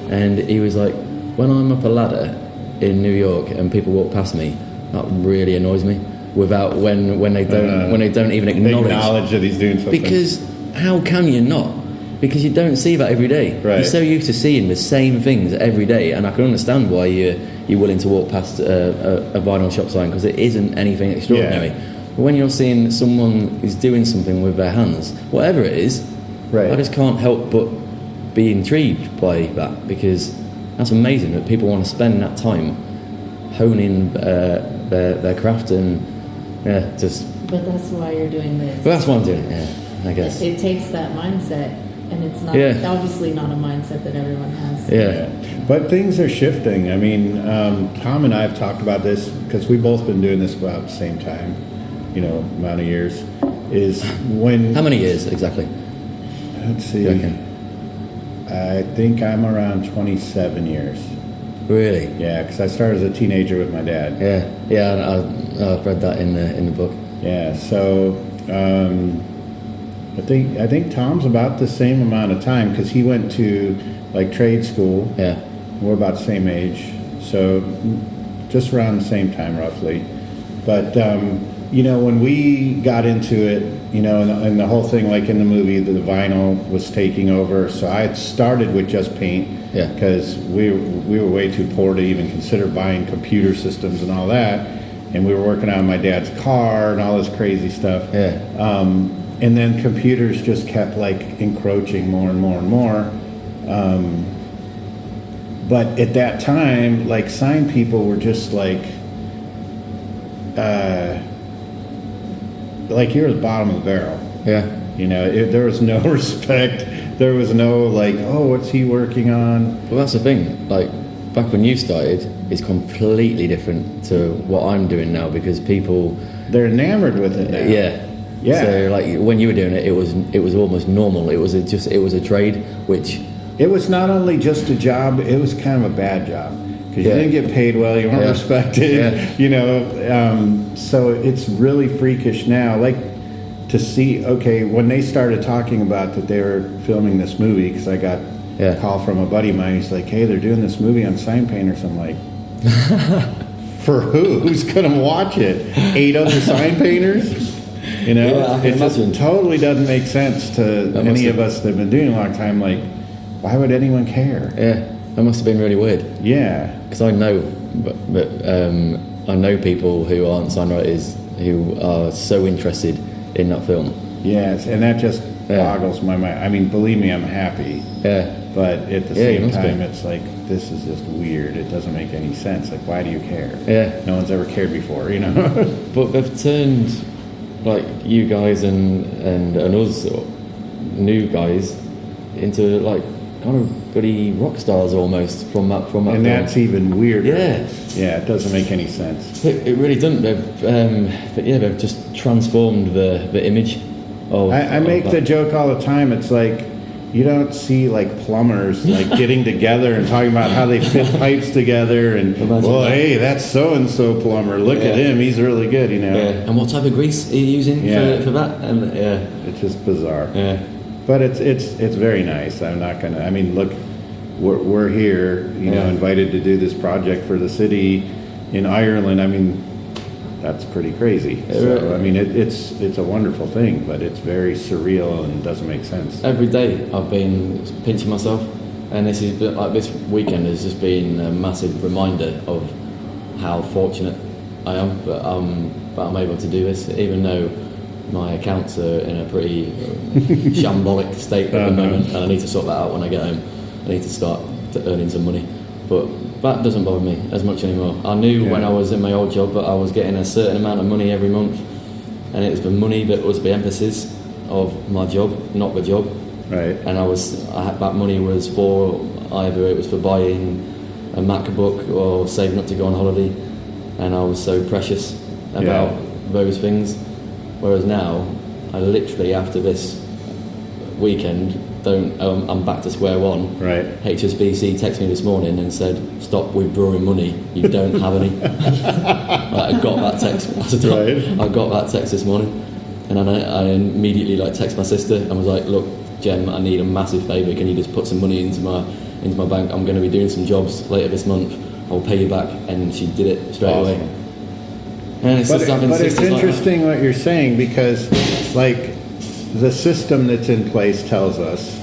and he was like, when I'm up a ladder in New York and people walk past me, that really annoys me. Without when they don't even acknowledge that he's doing something. Because how can you not? Because you don't see that every day. Right. You're so used to seeing the same things every day, and I can understand why you're willing to walk past a vinyl shop sign, because it isn't anything extraordinary. Yeah. But when you're seeing someone who's doing something with their hands, whatever it is, right. I just can't help but be intrigued by that, because that's amazing that people want to spend that time honing their craft, and just. But that's why you're doing this. Well, that's why I'm doing it. Yeah, I guess. It takes that mindset, and it's not obviously not a mindset that everyone has. Yeah. But things are shifting. I mean, Tom and I have talked about this because we've both been doing this about the same time, amount of years. Is when. How many years exactly? Let's see. I think I'm around 27 years. Really? Yeah, because I started as a teenager with my dad. Yeah. I've read that in the book. Yeah. So I think Tom's about the same amount of time, because he went to trade school. Yeah. We're about the same age, so just around the same time roughly. But when we got into it, and the whole thing, like in the movie, the vinyl was taking over. So I had started with just paint, because we were way too poor to even consider buying computer systems and all that, and we were working on my dad's car and all this crazy stuff. Yeah. And then computers just kept encroaching more and more and more. But at that time, sign people were just you're at the bottom of the barrel. Yeah. There was no respect. There was no what's he working on? Well, that's the thing. Back when you started, it's completely different to what I'm doing now, because they're enamored with it now. Yeah. So when you were doing it, it was almost normal. It was a trade, which. It was not only just a job; it was kind of a bad job, because you didn't get paid well, you weren't respected. Yeah. So it's really freakish now. To see, when they started talking about that they were filming this movie, because I got a call from a buddy of mine. He's like, "Hey, they're doing this movie on sign painters." I'm like, "For who? Who's gonna watch it? 8 other sign painters?" It just totally doesn't make sense to any of us that have been doing it a long time. Why would anyone care? Yeah, that must have been really weird. Yeah, because I know, I know people who aren't signwriters who are so interested in that film. Yes, and that just boggles my mind. I mean, believe me, I'm happy. Yeah. But at the same time, it's this is just weird. It doesn't make any sense. Why do you care? Yeah. No one's ever cared before, But they've turned, you guys and us, new guys, into kind of bloody rock stars almost from that. And film. That's even weirder. Yeah. Yeah, it doesn't make any sense. It really doesn't. They've just transformed the image of. I make the joke all the time. It's you don't see plumbers getting together and talking about how they fit pipes together and hey, that's so and so plumber. Look at him, he's really good, Yeah. And what type of grease are you using for that? And it's just bizarre. Yeah. But it's very nice. I'm not gonna. I mean, look, we're here, invited to do this project for the city in Ireland. I mean, that's pretty crazy. So I mean, it's a wonderful thing, but it's very surreal and doesn't make sense. Every day I've been pinching myself, and this weekend has just been a massive reminder of how fortunate I am, but I'm able to do this, even though my accounts are in a pretty shambolic state at the moment, and I need to sort that out when I get home. I need to start earning some money, but that doesn't bother me as much anymore. I knew when I was in my old job that I was getting a certain amount of money every month, and it was the money that was the emphasis of my job, not the job. Right. And that money was for either it was for buying a MacBook or saving up to go on holiday, and I was so precious about those things. Whereas now, I literally after this weekend, I'm back to square one. Right. HSBC texted me this morning and said, "Stop withdrawing money. You don't have any." I got that text. I got that text this morning, and then I immediately text my sister and was like, "Look, Jem, I need a massive favour. Can you just put some money into my bank? I'm going to be doing some jobs later this month. I'll pay you back." And she did it straight away. And it's but it's interesting what you're saying, because the system that's in place tells us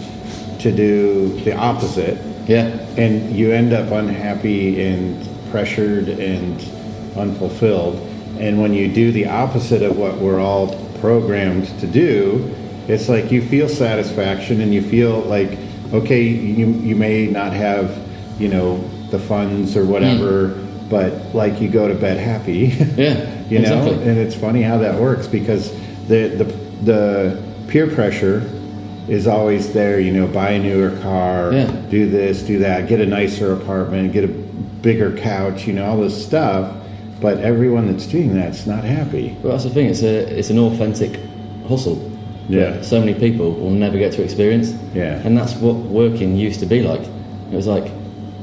to do the opposite. Yeah. And you end up unhappy and pressured and unfulfilled. And when you do the opposite of what we're all programmed to do, it's like you feel satisfaction and you feel like, okay, you may not have, the funds or whatever, but you go to bed happy. Yeah. Exactly. And it's funny how that works, because the peer pressure is always there, buy a newer car, do this, do that, get a nicer apartment, get a bigger couch, all this stuff. But everyone that's doing that's not happy. Well, that's the thing. It's an authentic hustle. Yeah. So many people will never get to experience. Yeah. And that's what working used to be like. It was like,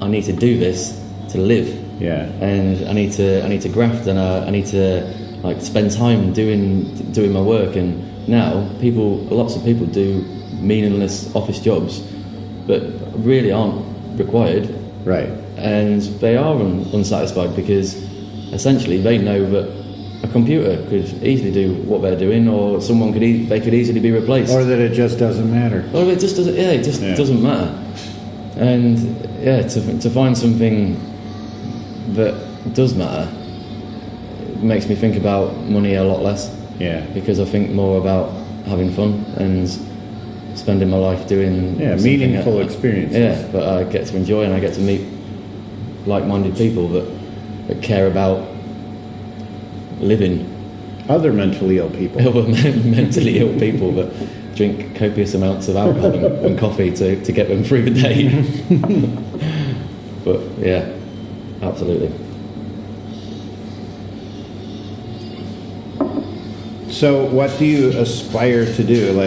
I need to do this to live. Yeah. And I need to graft, and I need to spend time doing my work. And now lots of people do meaningless office jobs, but really aren't required. Right. And they are unsatisfied because essentially they know that a computer could easily do what they're doing, or someone could easily be replaced, or that it just doesn't matter. Or it just doesn't. Yeah, it just doesn't matter. And to find something that does matter makes me think about money a lot less. Yeah. Because I think more about having fun and spending my life doing meaningful experiences. Yeah, but I get to enjoy, and I get to meet like-minded people that care about living. Other mentally ill people. Other mentally ill people that drink copious amounts of alcohol and coffee to get them through the day. But yeah, absolutely. So what do you aspire to do?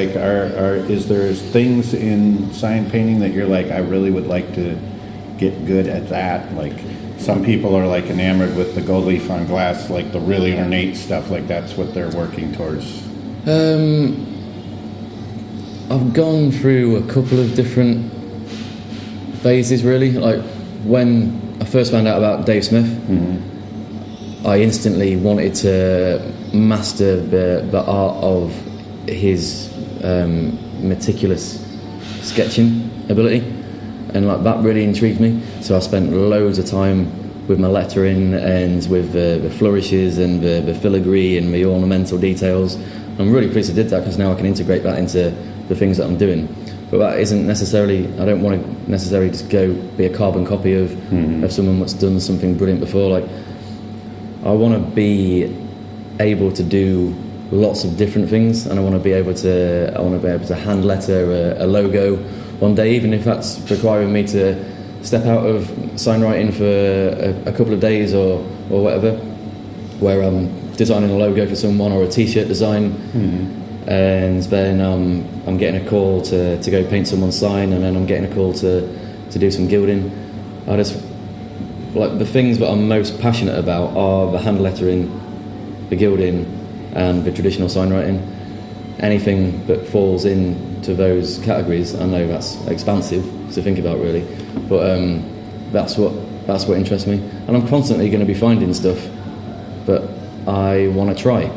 Is there things in sign painting that you're I really would like to get good at that? Some people are enamored with the gold leaf on glass, the really ornate stuff, that's what they're working towards. I've gone through a couple of different phases, really. When I first found out about Dave Smith, I instantly wanted to master the art of his meticulous sketching ability, and that really intrigued me. So I spent loads of time with my lettering and with the flourishes and the filigree and the ornamental details. I'm really pleased I did that, because now I can integrate that into the things that I'm doing. But that isn't necessarily, I don't want to necessarily just go be a carbon copy of someone that's done something brilliant before. I want to be able to do lots of different things, and I want to be able to hand letter a logo one day, even if that's requiring me to step out of signwriting for a couple of days or whatever, where I'm designing a logo for someone or a t-shirt design, and then I'm getting a call to go paint someone's sign, and then I'm getting a call to do some gilding. I just the things that I'm most passionate about are the hand lettering, the gilding, and the traditional signwriting. Anything that falls into those categories, I know that's expansive to think about, really, but that's what interests me, and I'm constantly going to be finding stuff that I want to try.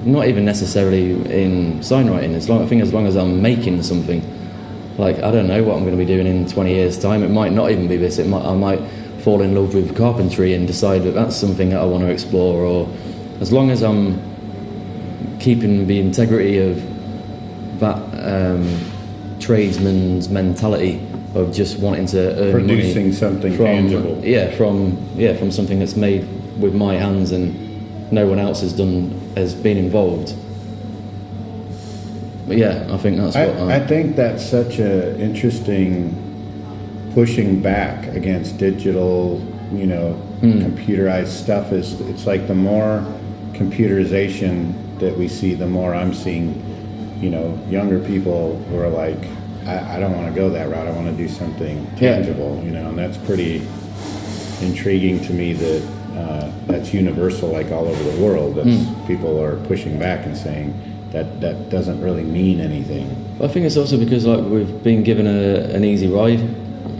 Not even necessarily in signwriting. As long as I'm making something, I don't know what I'm going to be doing in 20 years' time. It might not even be this. I might fall in love with carpentry and decide that that's something that I want to explore, or as long as I'm keeping the integrity of that tradesman's mentality of just wanting to earn producing money something from, tangible. From something that's made with my hands and no one else has been involved. But yeah, I think that's what I think that's such a interesting pushing back against digital, computerized stuff. It's like the more computerization that we see, the more I'm seeing, younger people who are like, I don't want to go that route. I want to do something tangible, and that's pretty intriguing to me that that's universal, like all over the world. That's people are pushing back and saying that doesn't really mean anything. I think it's also because we've been given an easy ride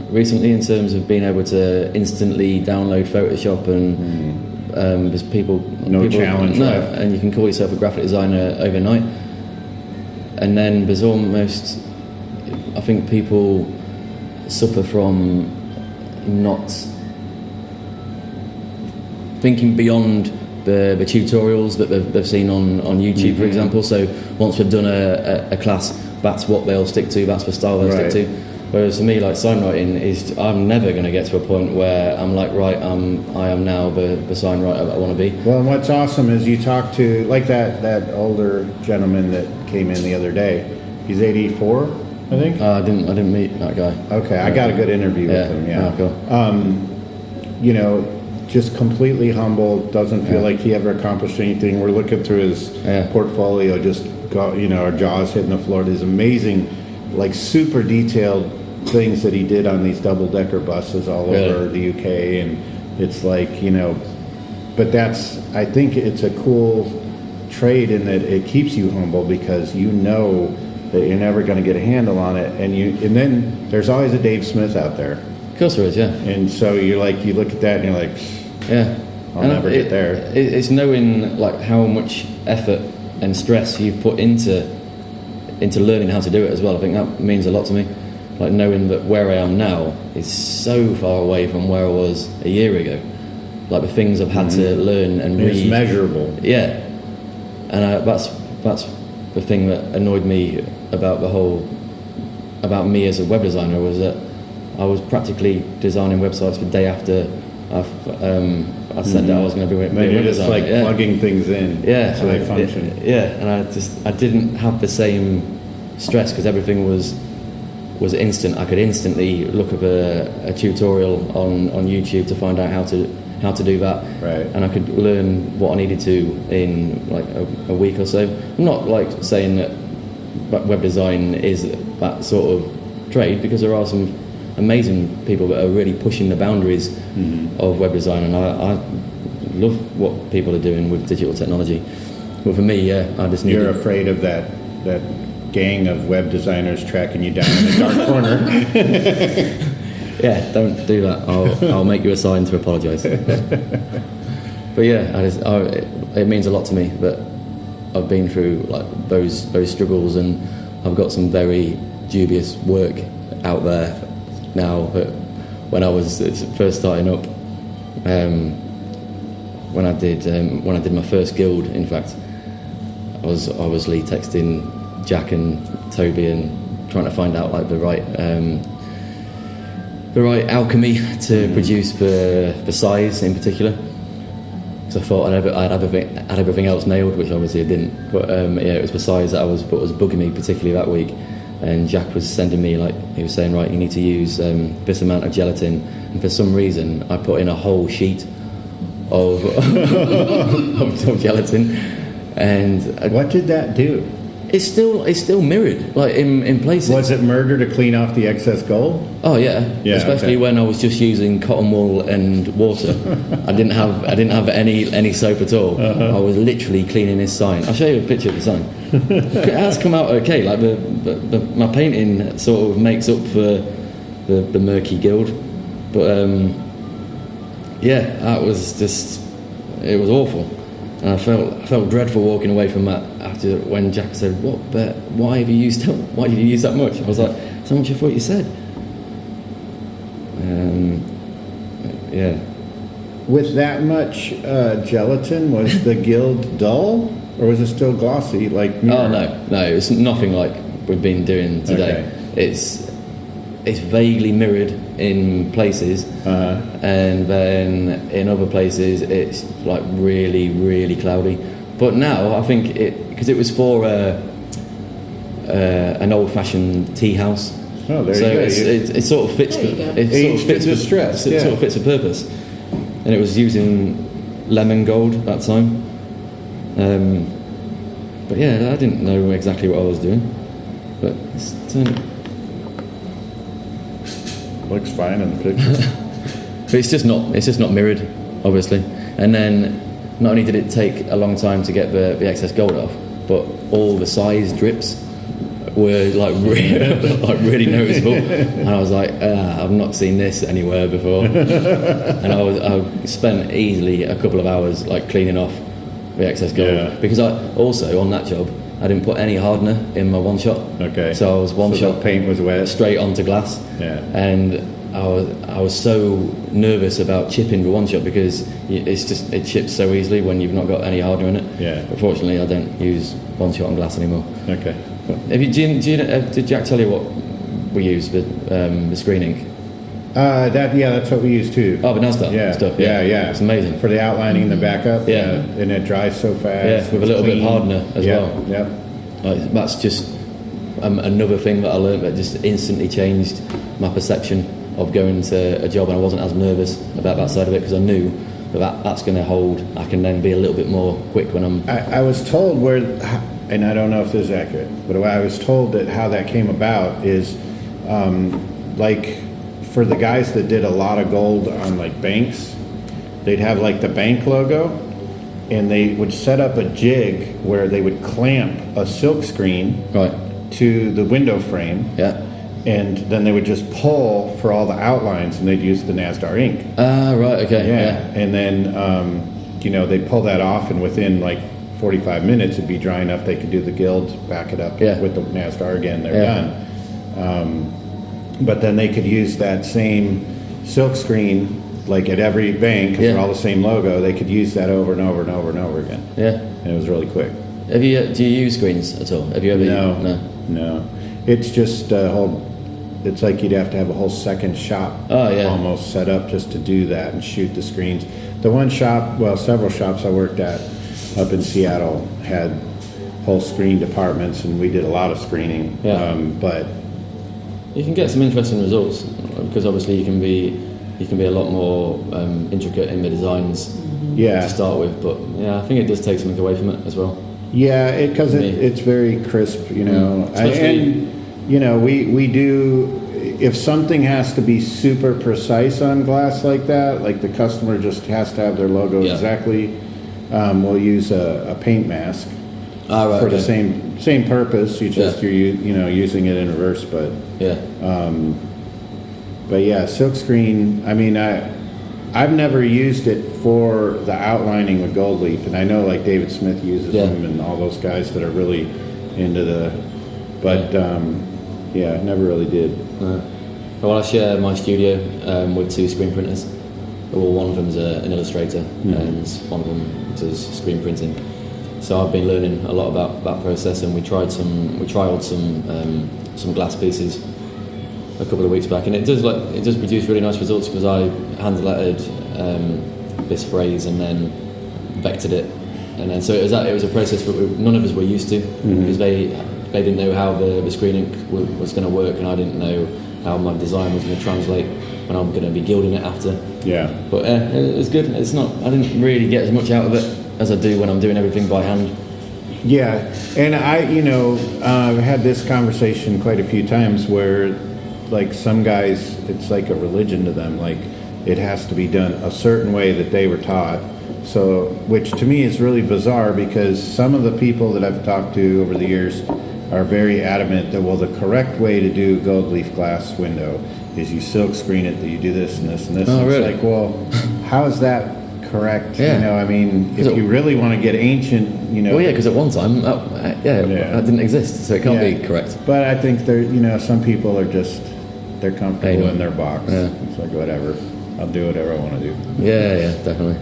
recently in terms of being able to instantly download Photoshop and there's people challenge left. And you can call yourself a graphic designer overnight. And then there's almost, I think people suffer from not thinking beyond the tutorials that they've seen on YouTube, for example. So once we've done a class, that's what they'll stick to, that's the style they'll stick to. Whereas for me, like Signwriting is, I'm never going to get to a point where I'm like, right, I am now the Signwriter that I want to be. Well, and what's awesome is you talk to, like that older gentleman that came in the other day. He's 84, I think? I didn't meet that guy. Okay, I got a good interview with him, yeah. Oh, cool. Just completely humble, doesn't feel like he ever accomplished anything. We're looking through his portfolio, just got, our jaws hitting the floor. There's amazing, like super detailed things that he did on these double-decker buses all over the UK, and it's like, but I think it's a cool trade in that it keeps you humble because that you're never going to get a handle on it, and then there's always a Dave Smith out there. Of course there is, yeah. And so you look at that and you're like, I'll never get there. It's knowing like how much effort and stress you've put into learning how to do it as well. I think that means a lot to me. Like knowing that where I am now is so far away from where I was a year ago. Like the things I've had to learn and read. It's measurable. Yeah, and that's the thing that annoyed me about about me as a web designer was that I was practically designing websites the day after I said that I was going to be a web designer. Just like yeah. plugging things in, so they function. And I didn't have the same stress because everything was instant. I could instantly look up a tutorial on YouTube to find out how to do that, right? And I could learn what I needed to in like a week or so. I'm not like saying that web design is that sort of trade, because there are some amazing people that are really pushing the boundaries of web design, and I love what people are doing with digital technology. But for me, I just need. You're afraid of that gang of web designers tracking you down in a dark corner. Yeah, don't do that. I'll make you a sign to apologise. But yeah, it means a lot to me that I've been through like those struggles, and I've got some very dubious work out there now. But when I was first starting up, when I did my first guild, in fact, I was obviously texting Jack and Toby and trying to find out like the right alchemy to produce the size in particular. So I thought I'd everything else nailed, which obviously I didn't. But it was the size that was bugging me particularly that week. And Jack was sending me he was saying, right, you need to use this amount of gelatin. And for some reason, I put in a whole sheet of of gelatin. And what did that do? It's still mirrored, like in places. Was it murder to clean off the excess gold? Oh yeah, especially when I was just using cotton wool and water. I didn't have any soap at all. I was literally cleaning this sign. I'll show you a picture of the sign. It has come out okay. Like my painting sort of makes up for the murky guild, but that was just, it was awful. And I felt dreadful walking away from that after when Jack said, "What? But why did you use that much?" I was like, "So much I thought you said." Yeah. With that much gelatin, was the gild dull, or was it still glossy? Like mirror? Oh no, it's nothing like we've been doing today. Okay. It's vaguely mirrored in places, and then in other places it's like really, really cloudy. But now I think because it was for an old-fashioned tea house. Oh, there you go. It sort of fits. It sort of fits a purpose. And it was using lemon gold at that time. But yeah, I didn't know exactly what I was doing. But it's looks fine in the picture. but it's just not mirrored, obviously. And then not only did it take a long time to get the excess gold off, but all the size drips were like really noticeable. And I was like, I've not seen this anywhere before. And I spent easily a couple of hours like cleaning off the excess gold, because I also on that job I didn't put any hardener in my one shot. Okay. So I was one shot, paint was wet straight onto glass. Yeah. And I was so nervous about chipping the one shot because it chips so easily when you've not got any hardener in it. Yeah. But fortunately, I don't use one shot on glass anymore. Okay. Did Jack tell you what we use with the screening? That's what we use too. Oh, but NASDAQ stuff. Yeah, It's amazing for the outlining and the backup. Yeah. And it dries so fast. Yeah, with a little bit of hardener as well. Yep. Like, that's just another thing that I learned that just instantly changed my perception of going to a job, and I wasn't as nervous about that side of it because I knew that's going to hold. I can then be a little bit more quick when I'm. I was told and I don't know if this is accurate, but I was told that how that came about is, like, for the guys that did a lot of gold on like banks, they'd have like the bank logo, and they would set up a jig where they would clamp a silk screen to the window frame. Yeah. And then they would just pull for all the outlines, and they'd use the NASDAR ink. Right, okay. Yeah. And then, they'd pull that off, and within like 45 minutes, it'd be dry enough they could do the gild, back it up with the NASDAR again, they're done. But then they could use that same silk screen, like at every bank, because they're all the same logo, they could use that over and over and over and over again. Yeah. And it was really quick. Do you use screens at all? Have you ever? No. It's just a whole. It's like you'd have to have a whole second shop almost set up just to do that and shoot the screens. The one shop, several shops I worked at up in Seattle had whole screen departments, and we did a lot of screening. Yeah. But you can get some interesting results because obviously you can be a lot more intricate in the designs to start with. But yeah, I think it does take something away from it as well. Yeah, because it's very crisp, we do. If something has to be super precise on glass like that, like the customer just has to have their logo exactly, we'll use a paint mask for the same purpose. You're using it in reverse, but silkscreen. I mean, I've never used it for the outlining with gold leaf, and I know like David Smith uses them, and all those guys that are really into never really did. Well, I share my studio with two screen printers. Well, one of them's an illustrator, and one of them does screen printing. So I've been learning a lot about that process, and we trialed some glass pieces a couple of weeks back, and it does produce really nice results because I hand lettered this phrase and then vectored it, and then so it was a process that none of us were used to because they didn't know how the screen ink was going to work, and I didn't know how my design was going to translate when I'm going to be gilding it after. Yeah. But it was good. It's not. I didn't really get as much out of it as I do when I'm doing everything by hand. Yeah, and I've had this conversation quite a few times where, like, some guys, it's like a religion to them. Like, it has to be done a certain way that they were taught. So, which to me is really bizarre because some of the people that I've talked to over the years are very adamant that, well, the correct way to do gold leaf glass window is you silk screen it, that you do this and this and this. Oh, and really? It's like, well, how is that correct? Yeah. If you really want to get ancient, Well, yeah, because at one time, that didn't exist, so it can't be correct. But I think some people are just, they're comfortable in their box. Yeah. It's like, whatever. I'll do whatever I want to do. Yeah, definitely.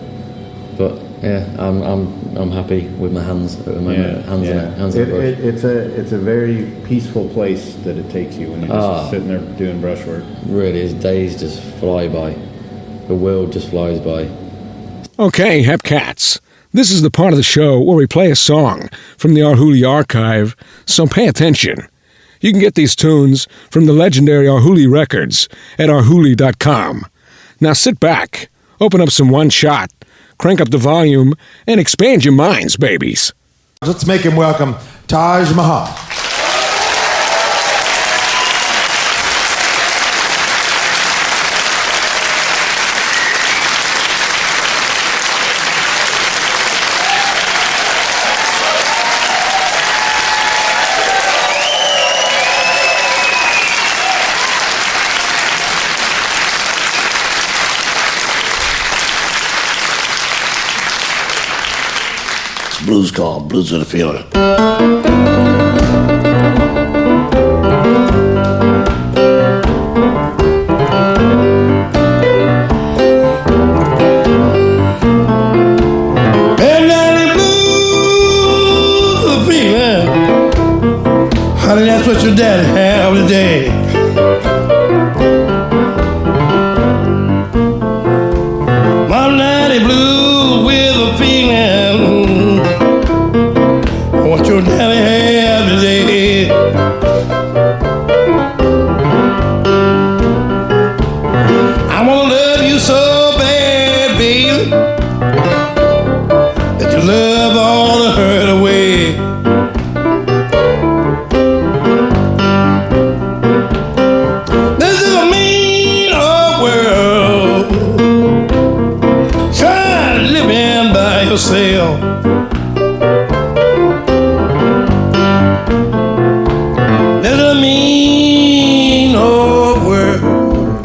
But yeah, I'm happy with my hands at the moment. Hands in brush. It's a very peaceful place that it takes you when you're just sitting there doing brushwork. Really, is. Days just fly by. The world just flies by. Okay, Hepcats. This is the part of the show where we play a song from the Arhoolie archive, so pay attention. You can get these tunes from the legendary Arhoolie records at arhoolie.com. Now sit back, open up some One Shot, crank up the volume, and expand your minds, babies. Let's make him welcome Taj Mahal. Blues called Blues with a Feeling. Honey, that's what your daddy have today. My daddy blues with a feeling. What your daddy have today. I wanna love you so bad, baby, that you love all the hurt away. Yourself. There's a mean old world.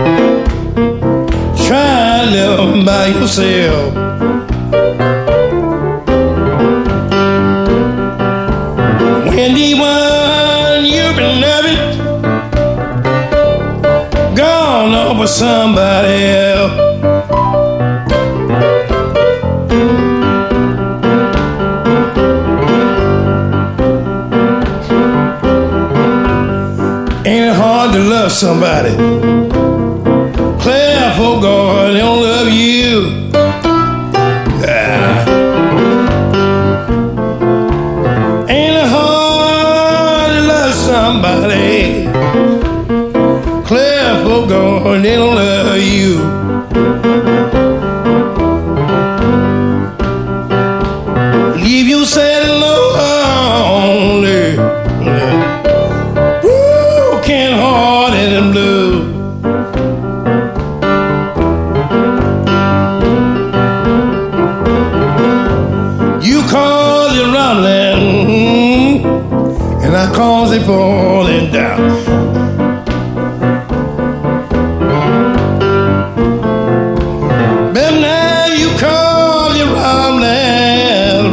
Try living by yourself. When the one you've been loving gone off with somebody else. To love somebody, clap for God, they don't love you. Ain't it hard to love somebody, clap for God, they don't love you. Leave you sad and lonely. Hard and blue. You cause it rumbling, and I cause it falling down. But now you cause it rumbling,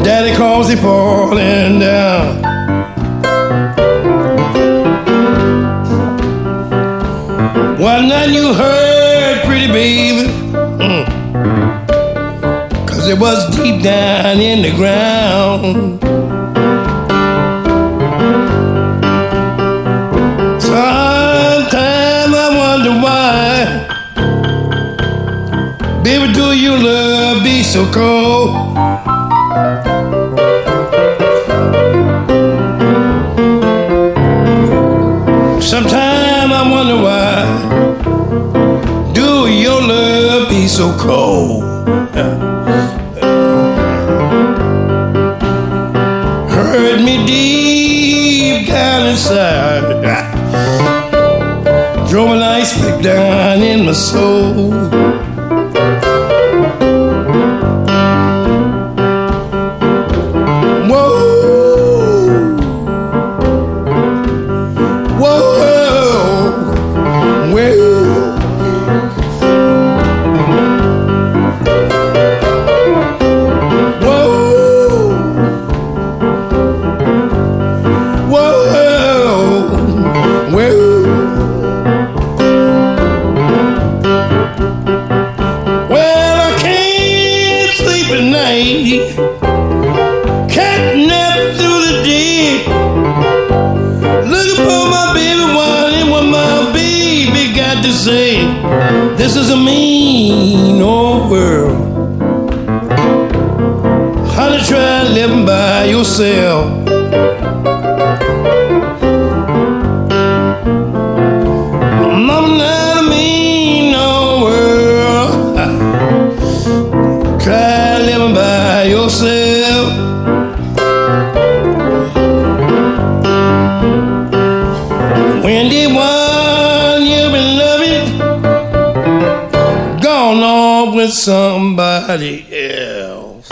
Daddy calls it falling down. One night you heard, pretty baby, 'cause it was deep down in the ground. Sometimes I wonder why, baby, do your love be so cold? Sometimes I wonder why do your love be so cold? Hurt me deep down inside, drove an ice pick down in my soul. This is a mean old world. Honey, try living by yourself. Mama, not a mean old world. Try living by yourself. When the one you've been loving gone off with somebody else.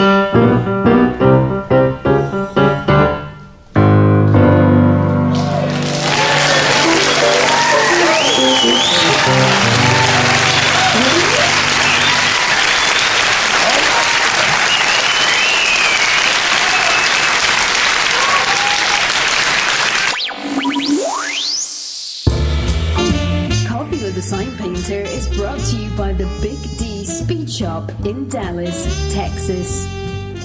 Coffee with a Sign Painter is brought to you by the Big D Speed Shop in Dallas, Texas.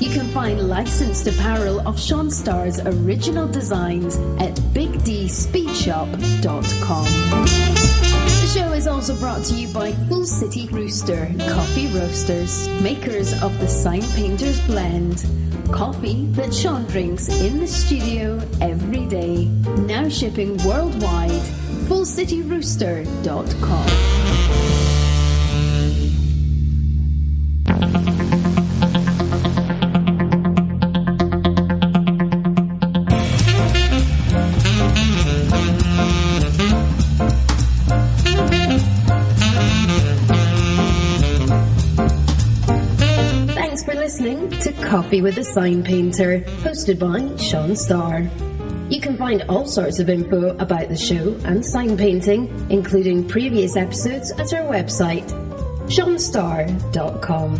You can find licensed apparel of Sean Starr's original designs at bigdspeedshop.com. The show is also brought to you by Full City Rooster Coffee Roasters, makers of the Sign Painter's Blend. Coffee that Sean drinks in the studio every day. Now shipping worldwide. FullCityRooster.com. Thanks for listening to Coffee with a Sign Painter, hosted by Sean Starr. You can find all sorts of info about the show and sign painting, including previous episodes, at our website, seanstarr.com.